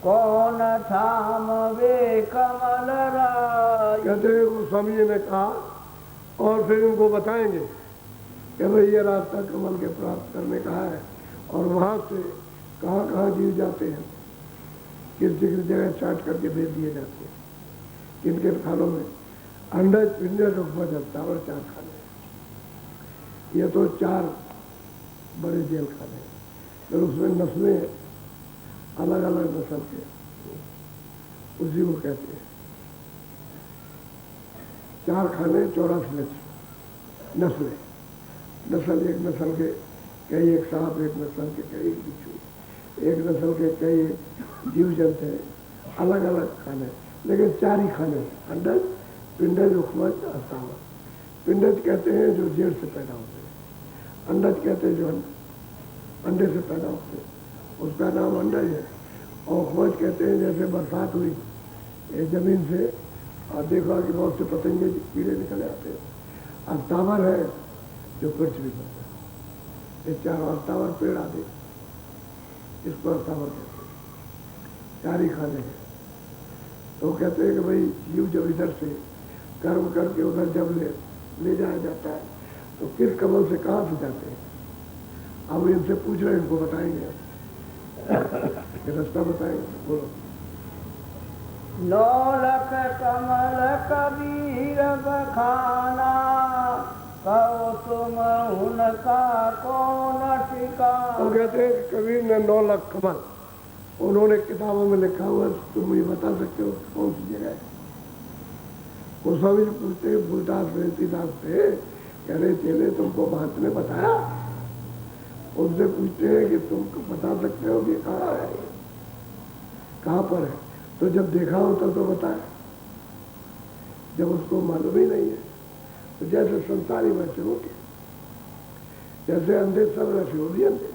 B: कौन थाम वे कमल राई।
A: कहते हैं गोस्वामी जी ने कहा, और फिर उनको बताएंगे कि भाई ये रास्ता कमल के प्राप्त करने का है, और वहाँ से कहाँ कहाँ जीव जाते हैं, किस जगह चाट करके भेज दिए जाते हैं, किन किन खानों में, अंडज पिंडज उपज चावल 4 खाने। ये तो 4 बड़े जेल खाने, फिर उसमें नस्लें अलग अलग नस्ल के, उसी को कहते हैं। 4 खाने 84 नस्लें, नस्ल एक नस्ल के कई एक सांप, एक नस्ल के कई बिच्छू, एक नस्ल के कई जीव जंतु हैं, अलग अलग खाने, लेकिन 4 ही खाने, अंडज, पिंडज, उखमज, अस्तावत। पिंडज कहते हैं जो जेल से पैदा होते हैं, अंडज कहते हैं जो अंडे से पैदा होते हैं, उसका नाम अंडज है। और उखमज कहते हैं जैसे बरसात हुई ये जमीन से और देखा कि बहुत से पतंगे कीड़े निकल आते हैं। अस्तावर है जो पृथ्वी पर है, ये 4 अस्तावर पेड़ आदि, इसको अस्तावर कहते हैं। 4 ही खाने हैं। तो कहते हैं कि भाई जीव जब इधर से कर्म करके उधर जब ले जाया जाता है तो किस कमल से कहाँ से जाते हैं। अब इनसे पूछ रहे हैं, इनको बताएंगे, रास्ता बताएंगे। बोलो।
B: 9 लख कमल कबीर बखाना, कहो तुम उनका कौन ठिकाना।
A: तो कहते हैं कि कबीर ने 9 लाख कमल उन्होंने किताबों में लिखा हुआ, तुम मुझे बता सकते हो कौन सी जगह है। गोस्वामी जी पूछते हैं फूलदास रेतीदास से, कह रहे चेले तुमको महंत ने बताया। उनसे पूछते हैं कि तुमको बता सकते हो कि कहाँ है, कहाँ पर है। तो जब देखा हो तो बताए, जब उसको मालूम ही नहीं है तो जैसे संसारी वैसे हो के, जैसे अंधे सब वैसे वो भी अंधे,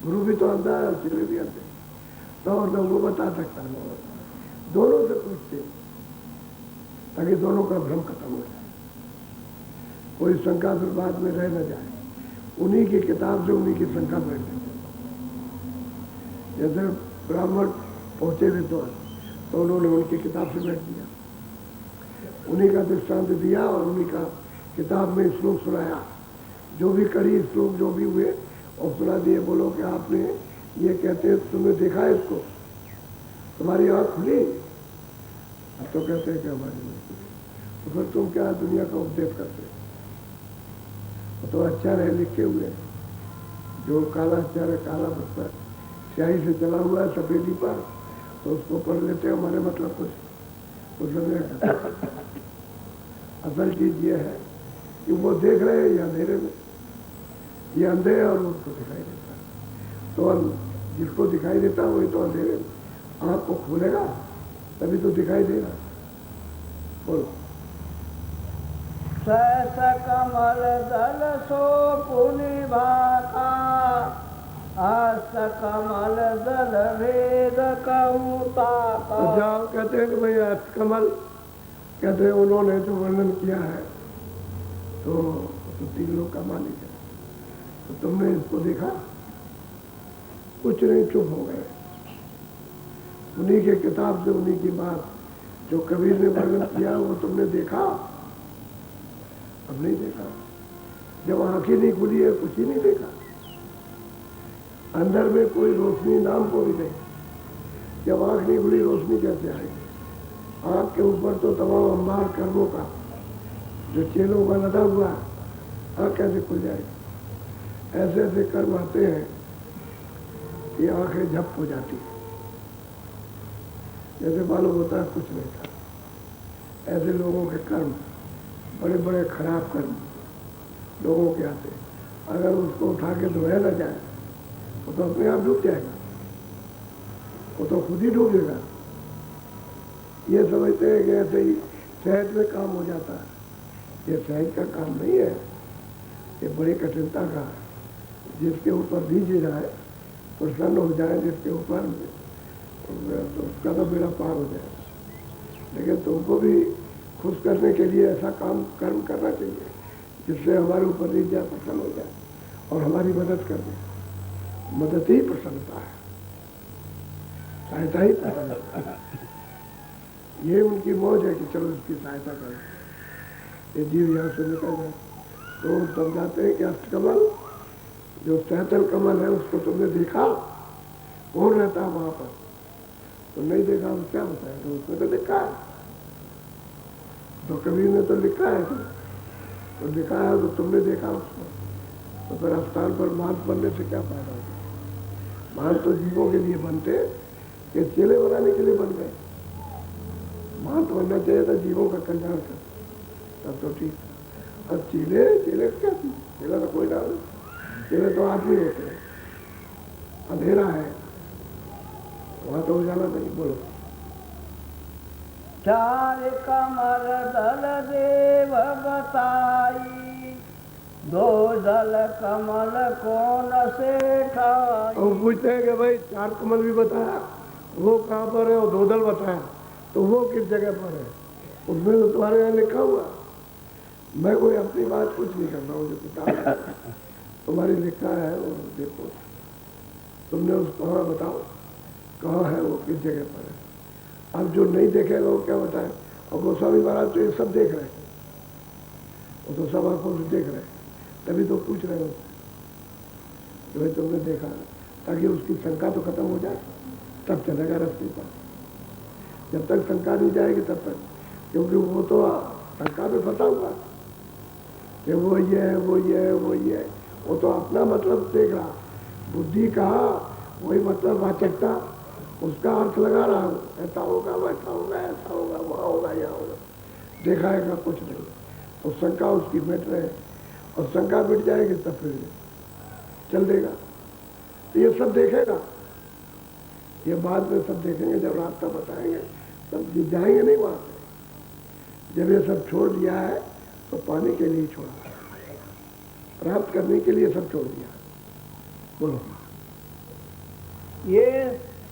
A: गुरु भी तो अंधा है, चेले भी अंधे, तो और लोग वो बता सकता है। दोनों से पूछते ताकि दोनों का भ्रम खत्म हो जाए, कोई शंका फिर बाद में रह न जाए। उन्हीं की किताब से उन्हीं की शंका बैठ जाए। जैसे ब्राह्मण पहुंचे विद्वान तो उन्होंने उनकी किताब से बैठ दिया, उन्हीं का दृष्टांत दिया और उन्हीं का किताब में श्लोक सुनाया, जो भी कड़ी श्लोक जो भी हुए और सुना दिए। बोलो कि आपने ये कहते हैं तुमने देखा है इसको, तुम्हारी आँख खुली। अब तो कहते हैं कि हमारी नहीं खुली, तो फिर तुम क्या दुनिया का उपदेश करते हो। तो अक्षर है लिखे हुए, जो काला अक्षर है, काला पत्थर स्याही से चला हुआ है सफेदी पर, तो उसको पढ़ लेते हैं, हमारे मतलब कुछ नहीं। असल चीज ये है कि वो देख रहे हैं या अंधेरे में, ये अंधे है और उसको दिखाई देता है। तो जिसको दिखाई देता है वही तो अंधेरे में आँख को खोलेगा तभी तो दिखाई देगा। बोलो।
B: सहस कमल दल सो पुनि भाका, हस्त कमल दल भेद कहूँ ताका।
A: जाओ कहते हैं कि भाई हस्त कमल, कहते हैं उन्होंने जो वर्णन किया है तो 3 लोग का मालिक है, तो तुमने इसको देखा? कुछ नहीं, चुप हो गए। उन्हीं के किताब से उन्हीं की बात जो कबीर ने वर्णन किया वो तुमने देखा? अब नहीं देखा। जब आंखें नहीं खुली है कुछ ही नहीं देखा, अंदर में कोई रोशनी नाम को भी नहीं। जब आंख नहीं खुली रोशनी कैसे आएगी? आंख के ऊपर तो तमाम अंबार कर्मों का जो चेलों का लदा हुआ है, आंख कैसे खुल जाएगी? ऐसे ऐसे कर्म आते हैं कि आंखें झप हो जाती है, जैसे मालूम होता है कुछ नहीं था। ऐसे लोगों के कर्म, बड़े बड़े खराब कर्म लोगों के आते, अगर उसको उठा के धोया न जाए वो तो अपने आप डूब जाएगा, वो तो खुद ही डूबेगा। ये समझते हैं कि ऐसे ही सहज में काम हो जाता है। ये सहज का काम नहीं है, ये बड़ी कठिनता का है। जिसके ऊपर दीजिए जाए, प्रसन्न हो जाए जिसके ऊपर, तो उसका तो बेड़ा पार हो जाए। लेकिन तुमको भी खुश करने के लिए ऐसा कर्म करना चाहिए जिससे हमारे ऊपर दीज जाए, प्रसन्न हो जाए और हमारी मदद कर दे। मदद ही प्रसन्नता है, सहायता ही प्रसन्नता है। ये उनकी मौज है कि चलो इसकी सहायता करें, ये जीव यहाँ से निकल जाए। तो समझाते हैं कि अष्टकमल जो सहतल कमल है उसको तुमने देखा? कौन रहता है वहां पर? तो नहीं देखा तो क्या बताया? तो उसमें तो लिखा है, तो कबीर ने तो लिखा है, तो लिखा है तो तुमने देखा उसको? तो फिर स्थान पर महंत बनने से क्या फायदा होगा? महंत तो जीवों के लिए बनते कि चेले बनाने के लिए बन गए। महंत बनना चाहिए था जीवों का कल्याण कर, तब तो ठीक। अब चेले चेले क्या थी? चेला तो कोई ना हो, चेले तो आदमी होते हैं। अंधेरा है वहां तो उजाला नहीं। बोलो।
B: चार कमल दल देव बताई, दो दल कमल कौन से ठाई।
A: और पूछते हैं कि भाई चार कमल भी बताया, वो कहाँ पर है? और दो दल बताया, तो वो किस जगह पर है? उसमें तो तुम्हारे यहाँ लिखा हुआ। मैं कोई अपनी बात कुछ नहीं करता हूँ, जो किताब है तुम्हारी लिखा है वो देखो। तुमने उसको कहाँ बताओ कहाँ है, वो किस जगह पर है। अब जो नहीं देखेगा वो क्या बताए? और गोस्वामी महाराज तो ये सब देख रहे हैं, वो तो सब आंखों से देख रहे हैं, तभी तो पूछ रहे हो कि भाई तुमने देखा, ताकि उसकी शंका तो खत्म हो जाए, तब चलेगा रास्ते पर। जब तक शंका नहीं जाएगी तब तक, क्योंकि वो तो शंका में फंसा हुआ कि वो ये है वो ये है वो ये है, वो तो अपना मतलब देख रहा। बुद्धि कहा वही मतलब वाचकता, उसका अर्थ लगा रहा हूँ, ऐसा होगा वैसा होगा, ऐसा होगा वहाँ होगा यहाँ होगा, देखाएगा कुछ नहीं। तो शंका उसकी मिट रहे, और शंका मिट जाएगी तब फिर चल देगा। तो ये सब देखेगा, ये बाद में सब देखेंगे, जब रास्ता बताएंगे तब जाएंगे नहीं वहाँ पे। जब ये सब छोड़ दिया है तो पाने के लिए छोड़ा, प्राप्त करने के लिए सब छोड़ दिया। बोलो।
B: ये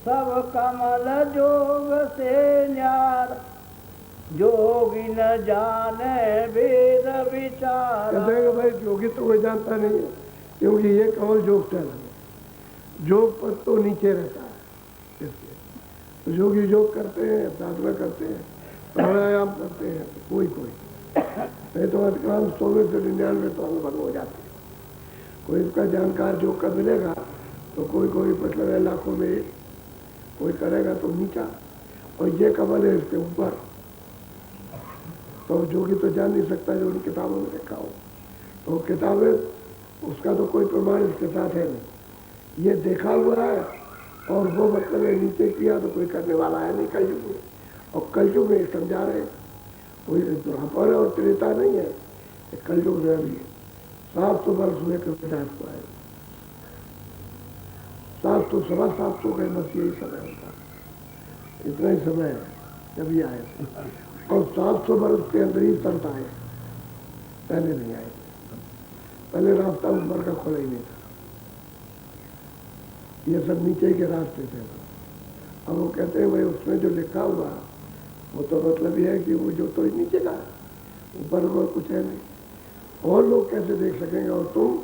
B: सब कमल जोग से न्यार, जोगी न जाने वेद विचार।
A: कहते हैं कि भाई जोगी तो कोई जानता नहीं है, क्योंकि ये कमल जोग से अलग है। जोग पर तो नीचे रहता है, इसलिए तो जोगी योग करते हैं, साधना करते हैं, प्राणायाम करते हैं, तो कोई नहीं तो अधिकांश 100 से 99 तो अंग भंग हो जाते हैं। कोई इसका जानकार योग का मिलेगा तो कोई मतलब है लाखों में एक, कोई करेगा तो नीचा, और ये कमल है इसके ऊपर। तो जोगी तो जान नहीं सकता जो उन किताबों में लिखा हो, तो किताबें उसका तो कोई प्रमाण इसके साथ है नहीं। ये देखा हुआ है, और वो मतलब है नीचे किया तो कोई करने वाला है नहीं कलयुग में। और कलयुग में समझा रहे, कोई द्वापर और त्रेता नहीं है, कलयुग में अभी 700 वर्ष हुए कविदास को आए, 700 सवा 700 का बस यही समय होता है, इतना ही समय है जब ये आए थे। और 700 वर्ष के अंदर ही संत आए, पहले नहीं आए, पहले रास्ता ऊपर का खोला ही नहीं था, ये सब नीचे के रास्ते थे। अब वो कहते हैं भाई उसमें जो लिखा हुआ वो तो मतलब ये है कि वो जो तो नीचे का है, ऊपर को कुछ है नहीं, और लोग कैसे देख सकेंगे? और तुम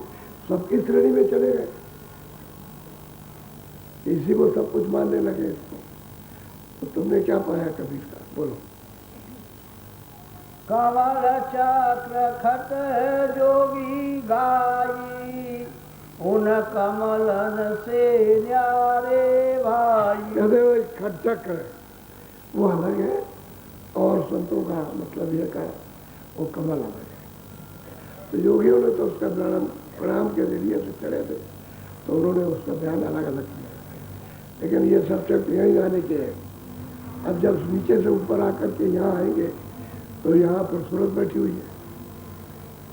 A: सबकी श्रेणी में चले गए, इसी को सब कुछ मानने लगे इसको, तो तुमने क्या पाया कबीर का? बोलो।
B: कमल चक्र खट जोगी गाई, उन कमलन से न्यारे भाई।
A: कहते हो खट चक्र है वो अलग है, और संतों का मतलब यह का वो कमल अलग है। तो योगियों ने तो उसका प्रणाम के जरिए से चढ़े थे, तो उन्होंने उसका ध्यान अलग अलग किया, लेकिन ये सब चक्र यहीं आने के हैं। अब जब नीचे से ऊपर आकर के यहाँ आएंगे तो यहाँ पर सूरत बैठी हुई है,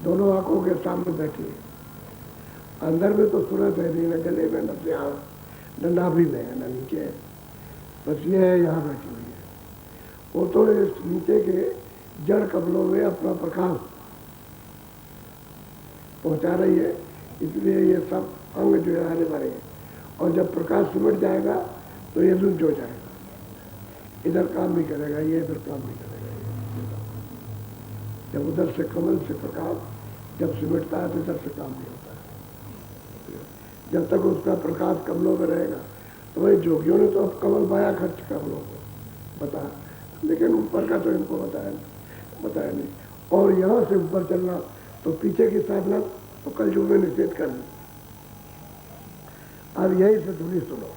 A: दोनों आंखों के सामने बैठी है। अंदर में तो सूरत है नहीं, न गले में, न यहाँ, न नाभि में है, न नीचे है, बस ये है यहाँ बैठी हुई है। वो तो इस नीचे के जड़ कमलों में अपना प्रकाश पहुँचा रही है, इसलिए ये सब अंग जो है हरे भरे हैं। और जब प्रकाश सिमट जाएगा तो ये लुंज हो जाएगा, इधर काम नहीं करेगा, ये इधर काम नहीं करेगा। जब उधर से कमल से प्रकाश जब सिमटता है तो इधर से काम नहीं होता है। जब तक उसका प्रकाश कमलों में रहेगा, तो भाई जोगियों ने तो अब कमल बाया खर्च कमलों को बताया, लेकिन ऊपर का तो इनको बताया नहीं। और यहाँ से ऊपर चलना तो पीछे की साधना तो कल युग में निषेध करनी। अब यही से धुनी सुनो,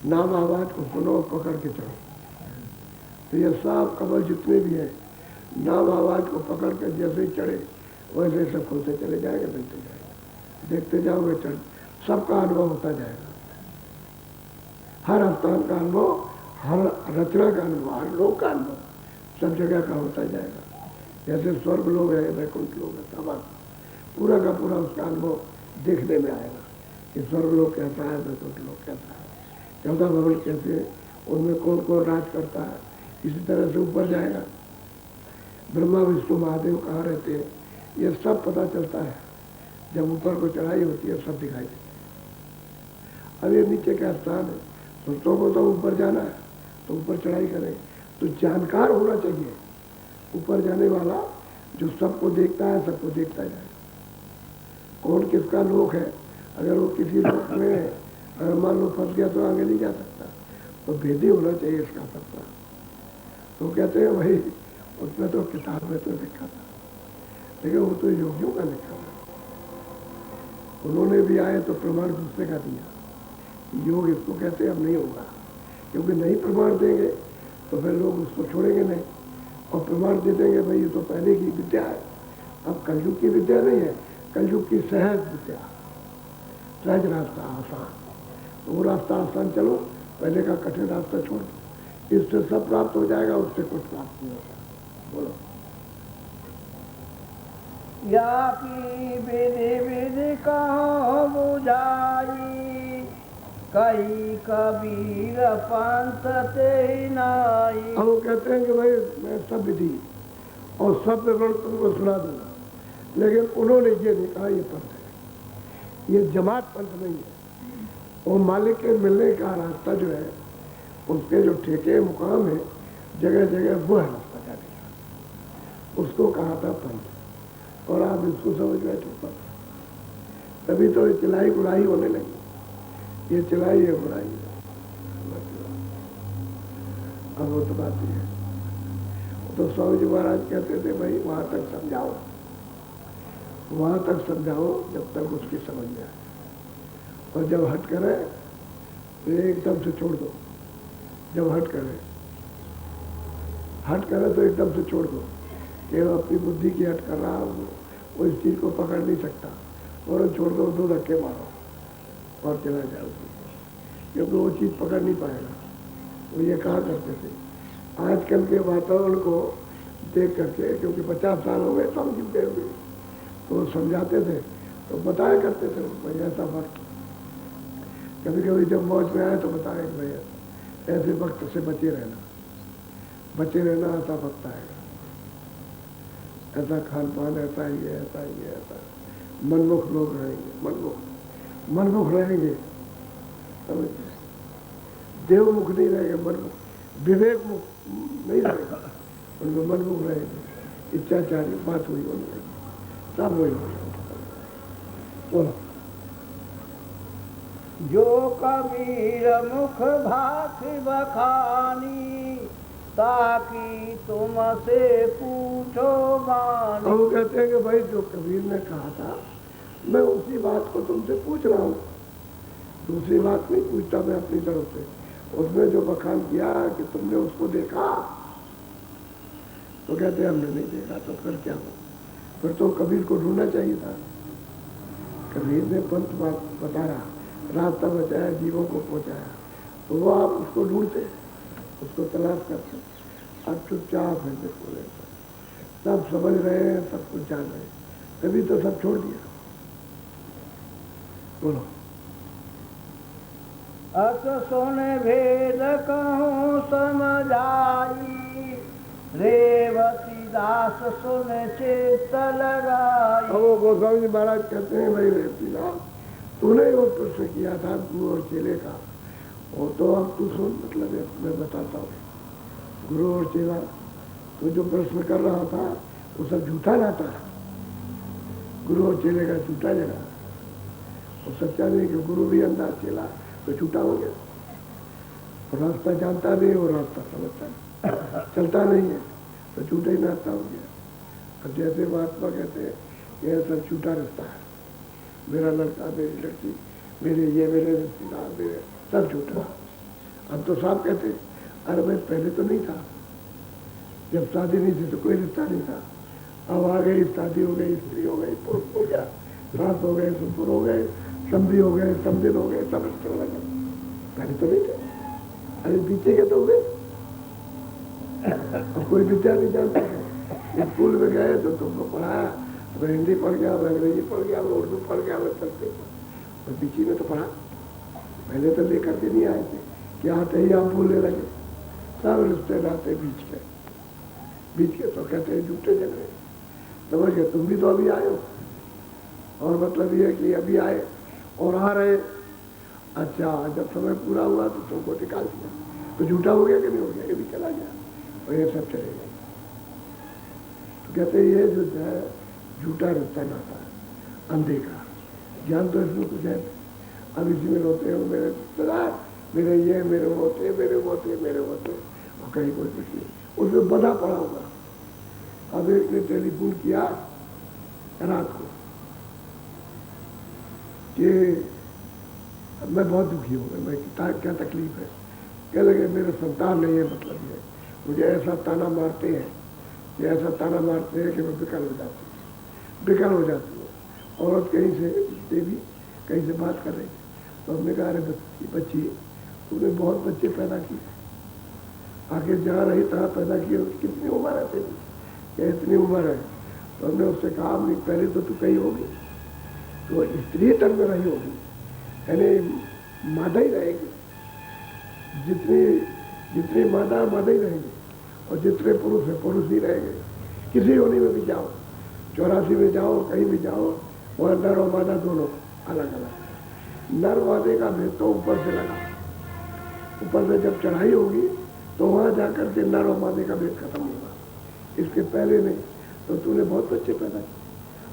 A: नाम आवाज को सुनो, पकड़ के चलो। तो ये सब कमल जितने भी हैं नाम आवाज को पकड़ कर जैसे ही चढ़े वैसे सब खुलते चले जाएंगे, मिलते जाएंगे, देखते जाओगे चल सबका अनुभव होता जाएगा। हर स्थान का अनुभव, हर रचना का अनुभव, हर लोक का अनुभव सब जगह का होता जाएगा। जैसे स्वर्ग लोग है, वैकुंठ लोग है, सब पूरा का पूरा उसका अनुभव देखने में आएगा कि स्वर्ग लोग कैसा है, वैकुंठ लोग कैसा है, 14 भवन कैसे है, उनमें कौन कौन राज करता है। इसी तरह से ऊपर जाएगा, ब्रह्मा विष्णु महादेव कहाँ रहते हैं, ये सब पता चलता है। जब ऊपर को चढ़ाई होती है सब दिखाई देते हैं। अब ये नीचे का स्थान है, संतों को तो ऊपर जाना है तो ऊपर चढ़ाई करें, तो जानकार होना चाहिए ऊपर जाने वाला, जो सबको देखता है, सबको देखता जाए। कौन किसका लोक है, अगर वो किसी लोक में है, अगर मान लो फंस गया तो आगे नहीं जा सकता, तो भेदी होना चाहिए इसका सबका। तो कहते हैं भाई उसमें तो किताब में तो लिखा था, लेकिन वो तो योगियों का लिखा था, उन्होंने भी आए तो प्रमाण दूसरे का दिया। योग इसको कहते हैं अब नहीं होगा, क्योंकि नहीं प्रमाण देंगे तो फिर लोग उसको छोड़ेंगे नहीं, और प्रमाण दे देंगे भाई ये तो पहले की विद्या है। अब कलयुग की विद्या नहीं है, कलयुग की सहज विद्या, सहज रास्ता आसान, तो वो रास्ता आसान चलो, पहले का कठिन रास्ता छोड़ दो, इससे सब प्राप्त हो जाएगा, उससे कुछ प्राप्त नहीं होगा। बोलो।
B: या की विधि विधि कहो बुझाई, कई कबीर पंथ ते नाई।
A: अब वो कहते हैं कि भाई मैं सब विधि और सब विवरण तुमको सुना दूंगा, लेकिन उन्होंने ये नहीं कहा ये पंथ है, ये जमात पंथ नहीं है। और मालिक के मिलने का रास्ता जो है, उसके जो ठेके मुकाम है जगह जगह, वो है रास्ता जाने का, उसको कहा था पंथ। और आप इसको समझ बैठे पंथ, तभी तो ये चिल्लाई बुराई होने लगी, ये चिल्लाई है बुराई है। अब वो तो बात ही है, तो स्वामी जी महाराज कहते थे भाई वहां तक समझाओ, वहां तक समझाओ जब तक उसकी समझ में आए, और जब हट करे तो एकदम से छोड़ दो। जब हट करे तो एकदम से छोड़ दो, कि वो अपनी बुद्धि की हट कर रहा, वो इस चीज को पकड़ नहीं सकता, और छोड़ दो, 2 धक्के मारो और चला जाओ, क्योंकि वो चीज पकड़ नहीं पाएगा। वो ये कहा करते थे आजकल के वातावरण को देख करके, क्योंकि 50 साल हो गए स्वामी जी हुए, तो वो समझाते थे तो बताया करते थे भाई ऐसा वक्त, कभी कभी जब मौज में आए तो बताया कि भाई ऐसे वक्त से बचे रहना ऐसा वक्त आएगा, ऐसा खान पान ऐसा ही है, ऐसा ही है, ऐसा मनमुख लोग रहेंगे, मनमुख रहेंगे, समझ देवमुख नहीं रहेंगे, मनमुख, विवेक मुख नहीं रहेगा, उनमें मनमुख रहेंगे, इच्छाचारी बात हुई उनमें, सब वही हो। बोलो।
B: जो कबीर मुख भाखि बखानी, ताकि तुमसे पूछो बानी।
A: वो कहते हैं कि भाई जो कबीर ने कहा था मैं उसी बात को तुमसे पूछ रहा हूँ, दूसरी बात नहीं पूछता मैं अपनी तरफ से। उसमें जो बखान किया कि तुमने उसको देखा, तो कहते हमने नहीं देखा, तो फिर क्या हो, फिर तो कबीर को ढूंढना चाहिए था। कबीर ने पंथ बता रहा, रास्ता बचाया, जीवों को पहुंचाया, तो वो आप उसको ढूंढते, उसको तलाश करते। अब चुपचाप है, बिल्कुल सब समझ रहे हैं, सब कुछ जान रहे हैं, तभी तो सब छोड़ दिया। बोलो।
B: अस सुन भेद कहूँ समझाई, रेवती दास सुन चित्त लगाई।
A: अब वो गोस्वामी जी महाराज कहते हैं भाई रेवती दास, तूने वो प्रश्न किया था गुरु और चेले का, वो तो अब तू सुन, मतलब है मैं बताता हूँ। गुरु और चेला, तो जो प्रश्न कर रहा था वो सब झूठा नाता है, गुरु और चेले का झूठा जगह, वो सच्चा नहीं, कि गुरु भी अंधा, चेला तो झूठा हो गया, रास्ता जानता नहीं, वो रास्ता समझता नहीं, चलता नहीं है, तो झूठा ही नाता हो गया। अब जैसे महात्मा कहते हैं यह सब झूठा रास्ता है, मेरा लड़का, मेरी लड़की, मेरे रिश्तेदार, मेरे सब झूठा। अब तो साफ कहते अरे भाई पहले तो नहीं था, जब शादी नहीं थी तो कोई रिश्ता नहीं था, अब आ गई, शादी हो गई, स्त्री हो गई, पुरुष हो गया, सास हो गए, ससुर हो गए, समधी हो गए, समधिन हो गए, सब रिश्ते लगे। पहले तो नहीं थे, अरे पीछे के तो हो गए। अब कोई विद्या नहीं जानता है। स्कूल में गए तो तुमको पढ़ाया, तो हिंदी पढ़ गया, अंग्रेजी पढ़ गया, उर्दू पढ़ गया, चलते तो पीछे में तो पढ़ा। पहले तो लेकर के नहीं आए थे कि आते ही आप बोलने लगे। सब रिश्ते नाते बीच के तो कहते हैं झूठे झगड़े। समझ गए, तुम भी तो अभी आए हो, और मतलब ये कि अभी आए और आ रहे। अच्छा, जब समय पूरा हुआ तो तुमको निकाल दिया, तो झूठा हो गया कि नहीं हो गया, ये भी चला गया और ये सब चले गए। तो कहते हैं ये जो है झूठा रिश्ता नाता है, अंधे का। ज्ञान तो इसमें कुछ है। अब इसी में रोते हो मेरे रिश्तेदार, मेरे ये, मेरे होते, मेरे होते, मेरे होते, और कहीं कोई कुछ नहीं, उसमें बधा पड़ा होगा। अब एक ने टेलीफोन किया रात को कि मैं बहुत दुखी हूँ, मैं क्या तकलीफ है। कह लगे मेरे संतान नहीं है, मतलब ये मुझे ऐसा ताना मारते हैं कि ऐसा ताना मारते हैं कि मैं बेकार हो जाती हूँ, बेकार हो जाती हूँ। औरत कहीं से देवी कहीं से बात कर रही थी, तो हमने कहा अरे बच्ची तुमने बहुत बच्चे पैदा किए, आगे जहाँ रही तहाँ पैदा किए, कितनी उम्र है तेरी, क्या इतनी उम्र है। तो हमने उससे कहा नहीं, पहले तो तू कहीं होगी, तो स्त्री तन में रही होगी, यानी मादा ही रहेगी। जितनी मादा ही रहेगी, और जितने पुरुष है पुरुष ही रहेंगे। किसी योनि में भी जाओ, 84 में जाओ, कहीं भी जाओ, वहाँ नर और मादा दोनों अलग अलग। नर मादे का भेद तो ऊपर से लगा, ऊपर से जब चढ़ाई होगी तो वहाँ जाकर के नर और मादे का भेद खत्म होगा, इसके पहले नहीं। तो तूने बहुत बच्चे पैदा किए।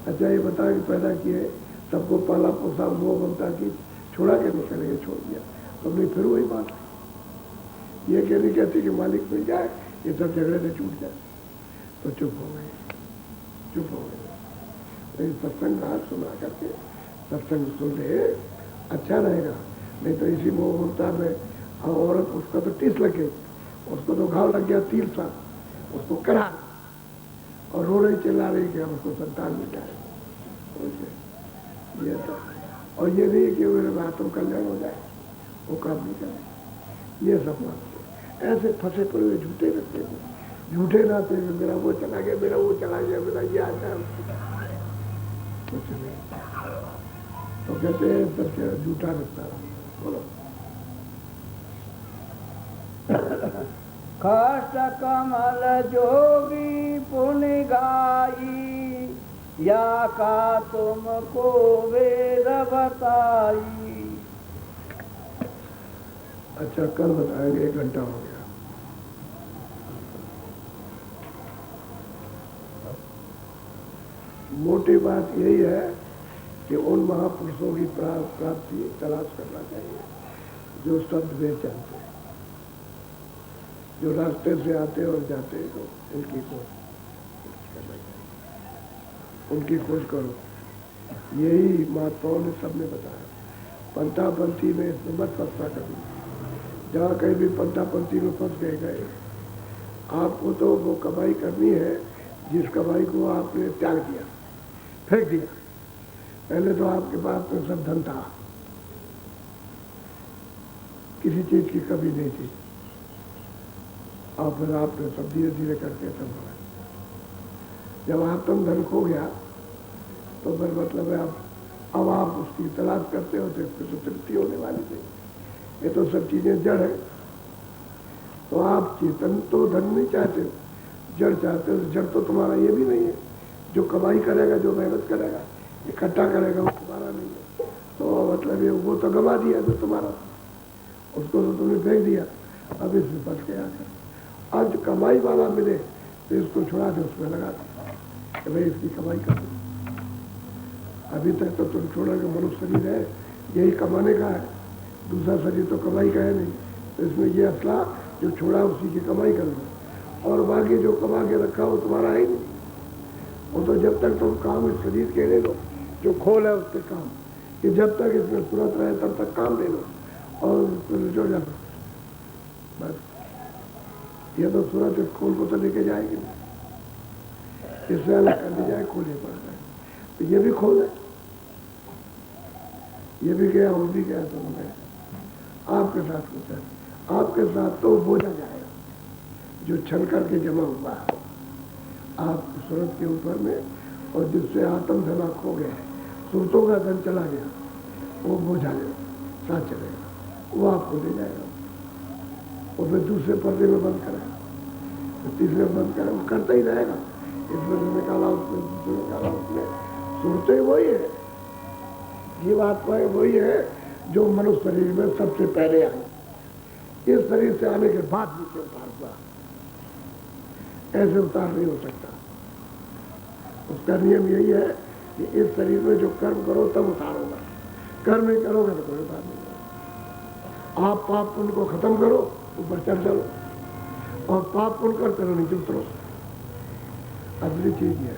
A: अच्छा, ये बता कि पैदा किए, सबको पाला पोसा, मोह ममता की, छोड़ा के नहीं करेंगे, छोड़ दिया तो अपनी फिर वही बात है। ये कह नहीं कहती कि मालिक मिल जाए, ये सब झगड़े से छूट जाए। तो चुप हो गए। तो सत्संग आज सुना करके सत्संग सुन ले, अच्छा रहेगा। नहीं तो इसी मोह ममता में औरत, उसका तो 30 लगे, उसको तो घाव लग गया 3 साल, उसको करा और रो रही, चिल्ला रही कि उसको संतान मिल जाए। ये तो, और ये नहीं कि मेरे बातों कल्याण हो जाए, वो काम नहीं करें। ये सब बात ऐसे फंसे पड़े हुए झूठे रखते थे, झूठे नाते में मेरा वो चला गया, मेरा वो चला गया, मेरा ये आता है, कुछ नहीं। तो कहते हैं सबसे झूठा रखता। बोलो।
B: कष्ट कमल जोगी पुण्य गाई, या का तुमको वेद बताई।
A: अच्छा, कल बताएंगे, 1 घंटा हो गया। मोटी बात यही है कि उन महापुरुषों की प्राप्ति तलाश करना चाहिए जो शब्द वे जानते हैं, जो रास्ते से आते और जाते हैं, तो उनकी खोज करना चाहिए, उनकी खोज करो। यही महात्माओं ने सबने बताया। पंथा पंथी में इसमें मत फंसना कभी। जहाँ कहीं भी पंथा पंथी में फंस गए, आपको तो वो कमाई करनी है जिस कमाई को आपने त्याग दिया, फेंक दिया। पहले तो आपके पास में सब धन था, किसी चीज की कमी नहीं थी, और फिर आपने सब धीरे धीरे करके सब बढ़ाया। जब आत्म धन खो गया तो फिर मतलब है अब आप उसकी तलाश करते हो, तो इसकी तृप्ति होने वाली थी। ये तो सब चीजें जड़ है। तो आप चेतन तो धन नहीं चाहते हो, जड़ चाहते हो। जड़ तो तुम्हारा ये भी नहीं है, जो कमाई करेगा, जो मेहनत करेगा, इकट्ठा करेगा, वो तुम्हारा नहीं है। तो मतलब ये वो तो गवा दिया जो तुम्हारा, उसको तो तुमने फेंक दिया। अब इसमें फंस गया। अब जो कमाई वाला मिले तो इसको छुड़ा दे, उसमें लगा दे कि भाई इसकी कमाई कर दो। अभी तक तो तुम छोड़ा कि मनुष्य शरीर है, यही कमाने का है, दूसरा शरीर तो कमाई का है नहीं। तो इसमें ये असला जो छोड़ा उसी की कमाई कर दो, और बाकी जो कमा के रखा वो तुम्हारा है ही नहीं। वो तो जब तक तुम काम इस शरीर के ले लो, जो खोल है उसके काम, कि जब तक इसमें सूरत रहे तब तक काम ले लो और जो जाओ बस। ये तो सूरत इस खोल को तो लेके जाएगी नहीं। इससे अलग कर दी जाए, खोले पड़ जाए, तो ये भी खोल है, ये भी गया, वो भी गया, दोनों गए। आपके साथ कुछ है, आपके साथ तो बोझा जाएगा जो छल करके जमा हुआ है आप सूरत के ऊपर में, और जिससे आत्म धना खो गया, सूरतों का धन चला गया, वो बोझा साथ चलेगा, वो आपको दे जाएगा, और फिर दूसरे पर्दे में बंद करेगा, तो तीसरे में बंद करेगा, वो करता ही रहेगा, इसमें से निकाला, उसमें दूसरे निकाला, उसमें सूरतें वही है, जीवात्माएं वही है जो मनुष्य शरीर में सबसे पहले आई, इस शरीर से आने के बाद नीचे उतार हुआ, ऐसे उतार नहीं हो सकता। उसका नियम यही है कि इस शरीर में जो कर्म करो तब उतार होगा, कर्म नहीं करोगे तो कोई उतार नहीं होगा। आप पाप पुण्य को खत्म करो, ऊपर चढ़ चलो, और पाप पुण्य कर करो, नीचे उतरो, अगली चीज है।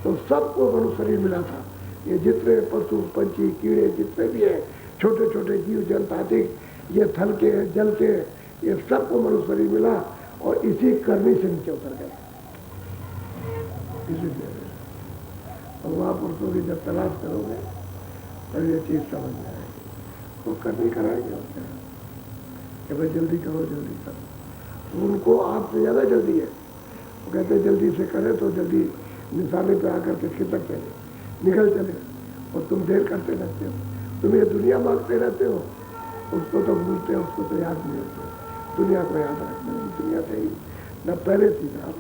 A: तो सबको मनुष्य शरीर मिला था, ये जितने पशु पंछी कीड़े जितने भी है, छोटे छोटे जीव जंतु, ये थल के जल के, ये सबको मनुष्य शरीर मिला, और इसी करनी से नीचे उतर गए, इसीलिए। और वहाँ पुरुषों की जब तलाश करोगे तब ये चीज समझ में आएगी, वो करनी कराएंगे, और क्या कि भाई जल्दी करो, जल्दी करो। उनको आपसे ज़्यादा जल्दी है, वो कहते हैं जल्दी से करें तो जल्दी निशाने पे आकर के खिसक चले, निकल चले, और तुम देर करते रहते हो, तुम ये दुनिया मांगते रहते हो, उसको तो भूलते हो, उसको तो याद नहीं होते, दुनिया को याद रखते हो, दुनिया से ही न पहले थी ना।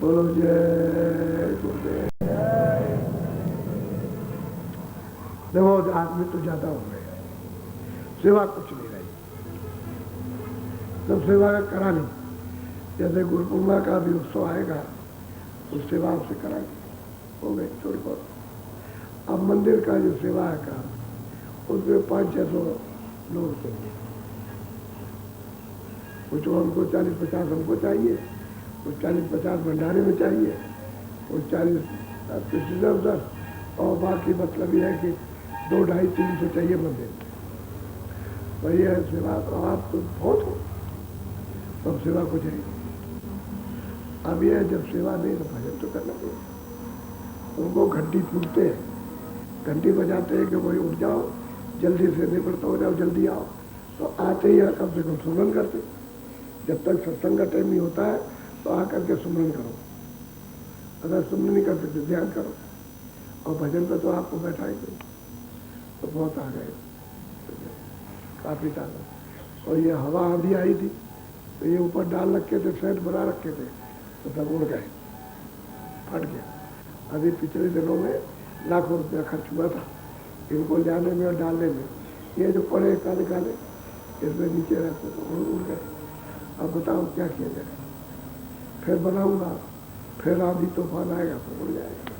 A: बोलो जय गुरुदेव। देखो आदमी तो ज्यादा हो गए, सेवा कुछ नहीं रही, सब सेवा करा नहीं। जैसे गुरु पूर्णिमा का भी उत्सव आएगा, उस सेवा आपसे कराएंगे, हो गई थोड़ी बहुत। अब मंदिर का जो सेवा है का, उसमें 500-600 लोग चाहिए, कुछ हमको 40-50 हमको चाहिए, कुछ 40-50 भंडारे में चाहिए, कुछ 40-10, और बाकी मतलब यह है कि 200-250-300 चाहिए मंदिर में। वही है सेवा, तो आप तो बहुत हो, सब सेवा को चाहिए। अब यह जब सेवा नहीं तो भजन तो करना चाहिए। उनको घंटी फूटते हैं, घंटी बजाते हैं कि भाई उठ जाओ, जल्दी से निवृत्त हो जाओ, जल्दी आओ, तो आते ही कम से कम सुमरन करते। जब तक सत्संग का टाइम नहीं होता है तो आकर के सुमरन करो, अगर सुमरन नहीं कर सकते ध्यान करो, और भजन पे तो आपको बैठाएंगे, तो बहुत आ गए, काफी ताकत। और ये हवा आंधी आई थी, तो ये ऊपर डाल रखे थे, सेट बना रखे थे, तो सब उड़ गए, फट गया। अभी पिछले दिनों में लाखों रुपया खर्च हुआ था इनको लाने में और डालने में, ये जो पड़े काले काले इसमें नीचे रहते तो उड़ गए। अब बताओ क्या किया जाए, फिर बनाऊंगा, फिर आंधी तूफान आएगा तो उड़ जाएगा,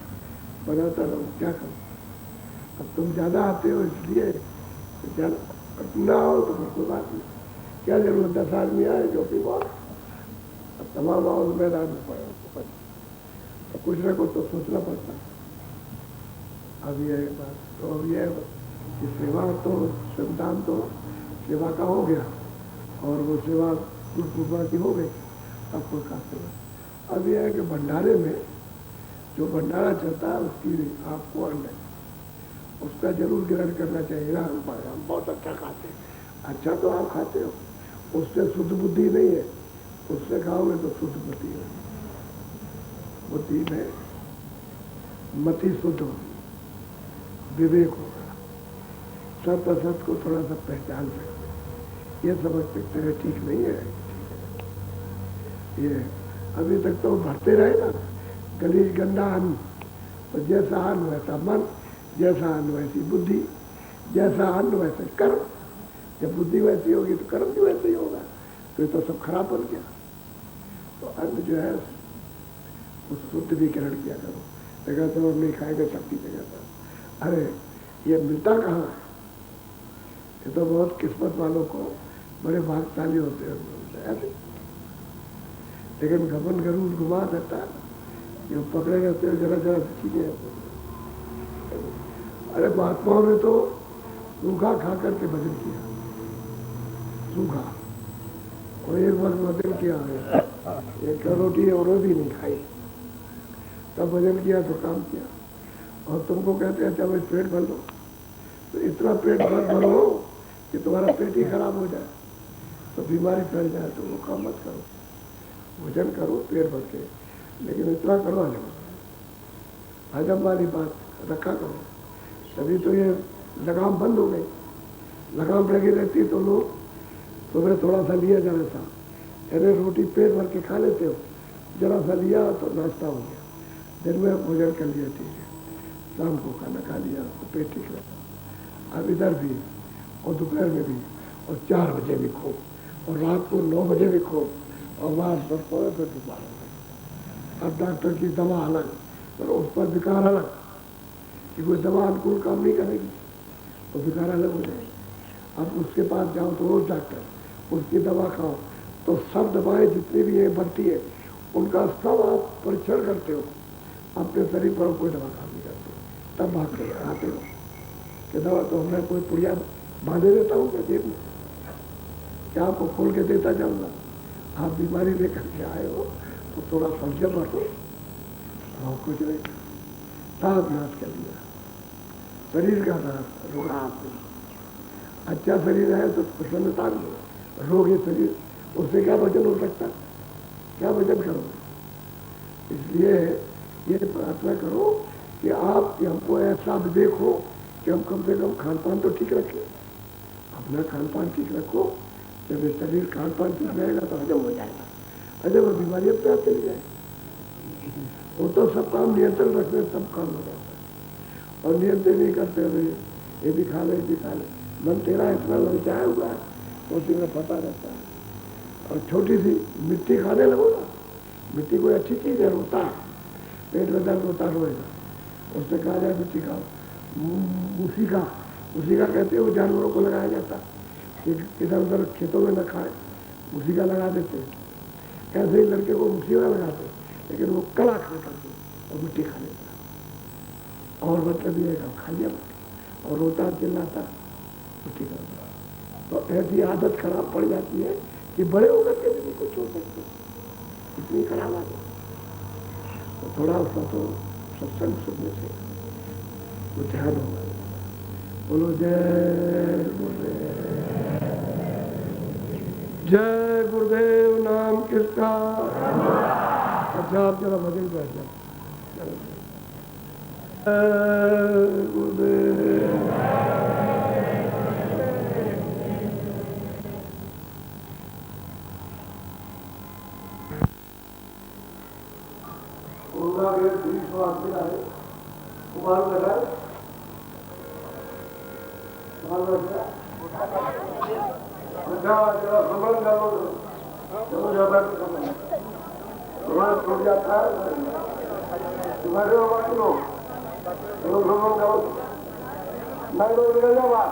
A: बनाता रहूँ, क्या करूँ। अब तुम ज़्यादा आते हो इसलिए, ज़्यादा ना हो तो फिर कोई बात नहीं, क्या जरूरत 10 आदमी आए जो भी बहुत, अब तमाम आओ मैदान में पड़े, तो कुछ न कुछ तो सोचना पड़ता। अब यह बात तो अब यह कि सेवा तो श्रमदान तो सेवा का हो गया, और वो सेवा गुरुपूर्णिमा की हो गई, अब कोई का सेवा। अब यह है कि भंडारे में जो भंडारा चलता है उसकी आपको अन्न है, उसका जरूर ग्रहण करना चाहिए ना। हम बहुत अच्छा खाते हैं, अच्छा तो आप खाते हो, उससे शुद्ध बुद्धि नहीं है, उससे खाओगे तो शुद्ध बुद्धि है, बुद्धि में मति शुद्ध होगी, विवेक होगा, सत्य असत को थोड़ा सा पहचान सकते, ये समझ सकते हैं ठीक नहीं है, ये अभी तक तो भरते रहे ना, गलीज गंदा अन्न, तो जैसा अन्न वैसा मन, जैसा अन्न वैसी बुद्धि, जैसा अन्न वैसे कर्म। जब बुद्धि वैसी होगी तो कर्म भी वैसे ही होगा, तो ये तो सब खराब बन गया। तो अन्न जो है उस शुद्ध भी ग्रहण किया करो। जगह तो हम नहीं खाएंगे सबकी जगह पर, अरे ये मिलता कहाँ है, ये तो बहुत किस्मत वालों को, बड़े भाग्यशाली होते हैं ऐसे। लेकिन घमन गरूर घुमा देता है, जो पकड़े रहते हैं जरा जरा चीजें। अरे महात्माओं ने तो सूखा खा करके भजन किया, सूखा, और एक वक्त भजन किया है एक रोटी और भी नहीं खाई, तब वजन किया तो काम किया। और तुमको कहते हैं जब पेट भर लो, तो इतना पेट भरो कि तुम्हारा पेट ही खराब हो जाए, तो बीमारी फैल जाए, तो वो काम मत करो। भोजन करो पेट भर के, लेकिन इतना करो हजम वाली बात रखा करो, तभी तो ये लगाम बंद हो गई। लगाम लगी रहती तो लोग सुबह थोड़ा सा लिया जरा सा, अरे रोटी पेट भर के खा लेते हो, जरा सा लिया तो नाश्ता हो गया, दिन में भोजन कर लिया ठीक है, शाम को खाना खा लिया तो पेट ठीक रहता। अब इधर भी और दोपहर में भी और 4 बजे भी खो और रात को 9 बजे भी खो और वहाँ पर सोए फिर दोबारा। अब डॉक्टर की दवा अलग पर उस पर विकार अलग, कि कोई दवा अनुकूल काम नहीं करेगी तो विकार अलग हो जाएगी। अब उसके पास जाओ तो रोज डॉक्टर, उसकी दवा खाओ, तो सब दवाएं जितनी भी ये बनती है उनका सब आप परीक्षण करते हो, अपने शरीर पर कोई दवा काम नहीं करते, तब भाग के आते हो कि दवा तो मैं कोई पुड़िया बांधे देता हूँ क्या जेब में, क्या आपको खोल के देता जाऊँगा। आप बीमारी लेकर के आए हो तो थोड़ा संयम रखो और कुछ नहीं। साफ नाश कर दिया, शरीर का नाश रोगा आपने। अच्छा शरीर है तो प्रसन्नता भी, रोगी शरीर उससे क्या वजन हो सकता, क्या वजन करोगे। इसलिए ये प्रार्थना करो कि आप हमको ऐसा विवेक हो कि हम कम से कम खान पान तो ठीक रखें, अपना खान पान ठीक रखो। जब ये शरीर खान पान ठीक रहेगा तो हजम हो जाएगा, हजम और बीमारी अपने आप चली जाएगी। वो तो सब काम नियंत्रण रखने सब काम हो जाता है, और नियंत्रण नहीं करते हुए ये भी खा ले, ये भी खा ले, मन तेरा इतना ललचाया हुआ है उसी में पता रहता है। और छोटी सी मिट्टी खाने लगो ना, मिट्टी कोई अच्छी चीज़ है, रोता है, पेट में दर्द होता रोएगा, उससे कहा जाए मिट्टी खाओ। उसी का कहते हैं वो जानवरों को लगाया जाता कि इधर उधर खेतों में न खाए, उसी का लगा देते हैं। ऐसे ही लड़के को मुसीबा लगाते, लेकिन वो कला खा करते और मिट्टी खा लेता, और मतलब ये खा लिया और रोता चिल्लाता मिट्टी का। तो ऐसी आदत खराब पड़ जाती है कि बड़े होकर के भी कुछ हो सकते, इतनी खराब आदत। तो थोड़ा उसका तो सत्संग सुनने से वो ध्यान होगा। बोलो जय गुरुदेव, जय गुरुदेव। नाम किसका? अच्छा आप जरा भजन बैठ जाओ। जय गुरुदेव। कुमार लगाए छूट जाता है तुम्हारे लोग भ्रमण करो, मैं लोग निकल जाऊंगा।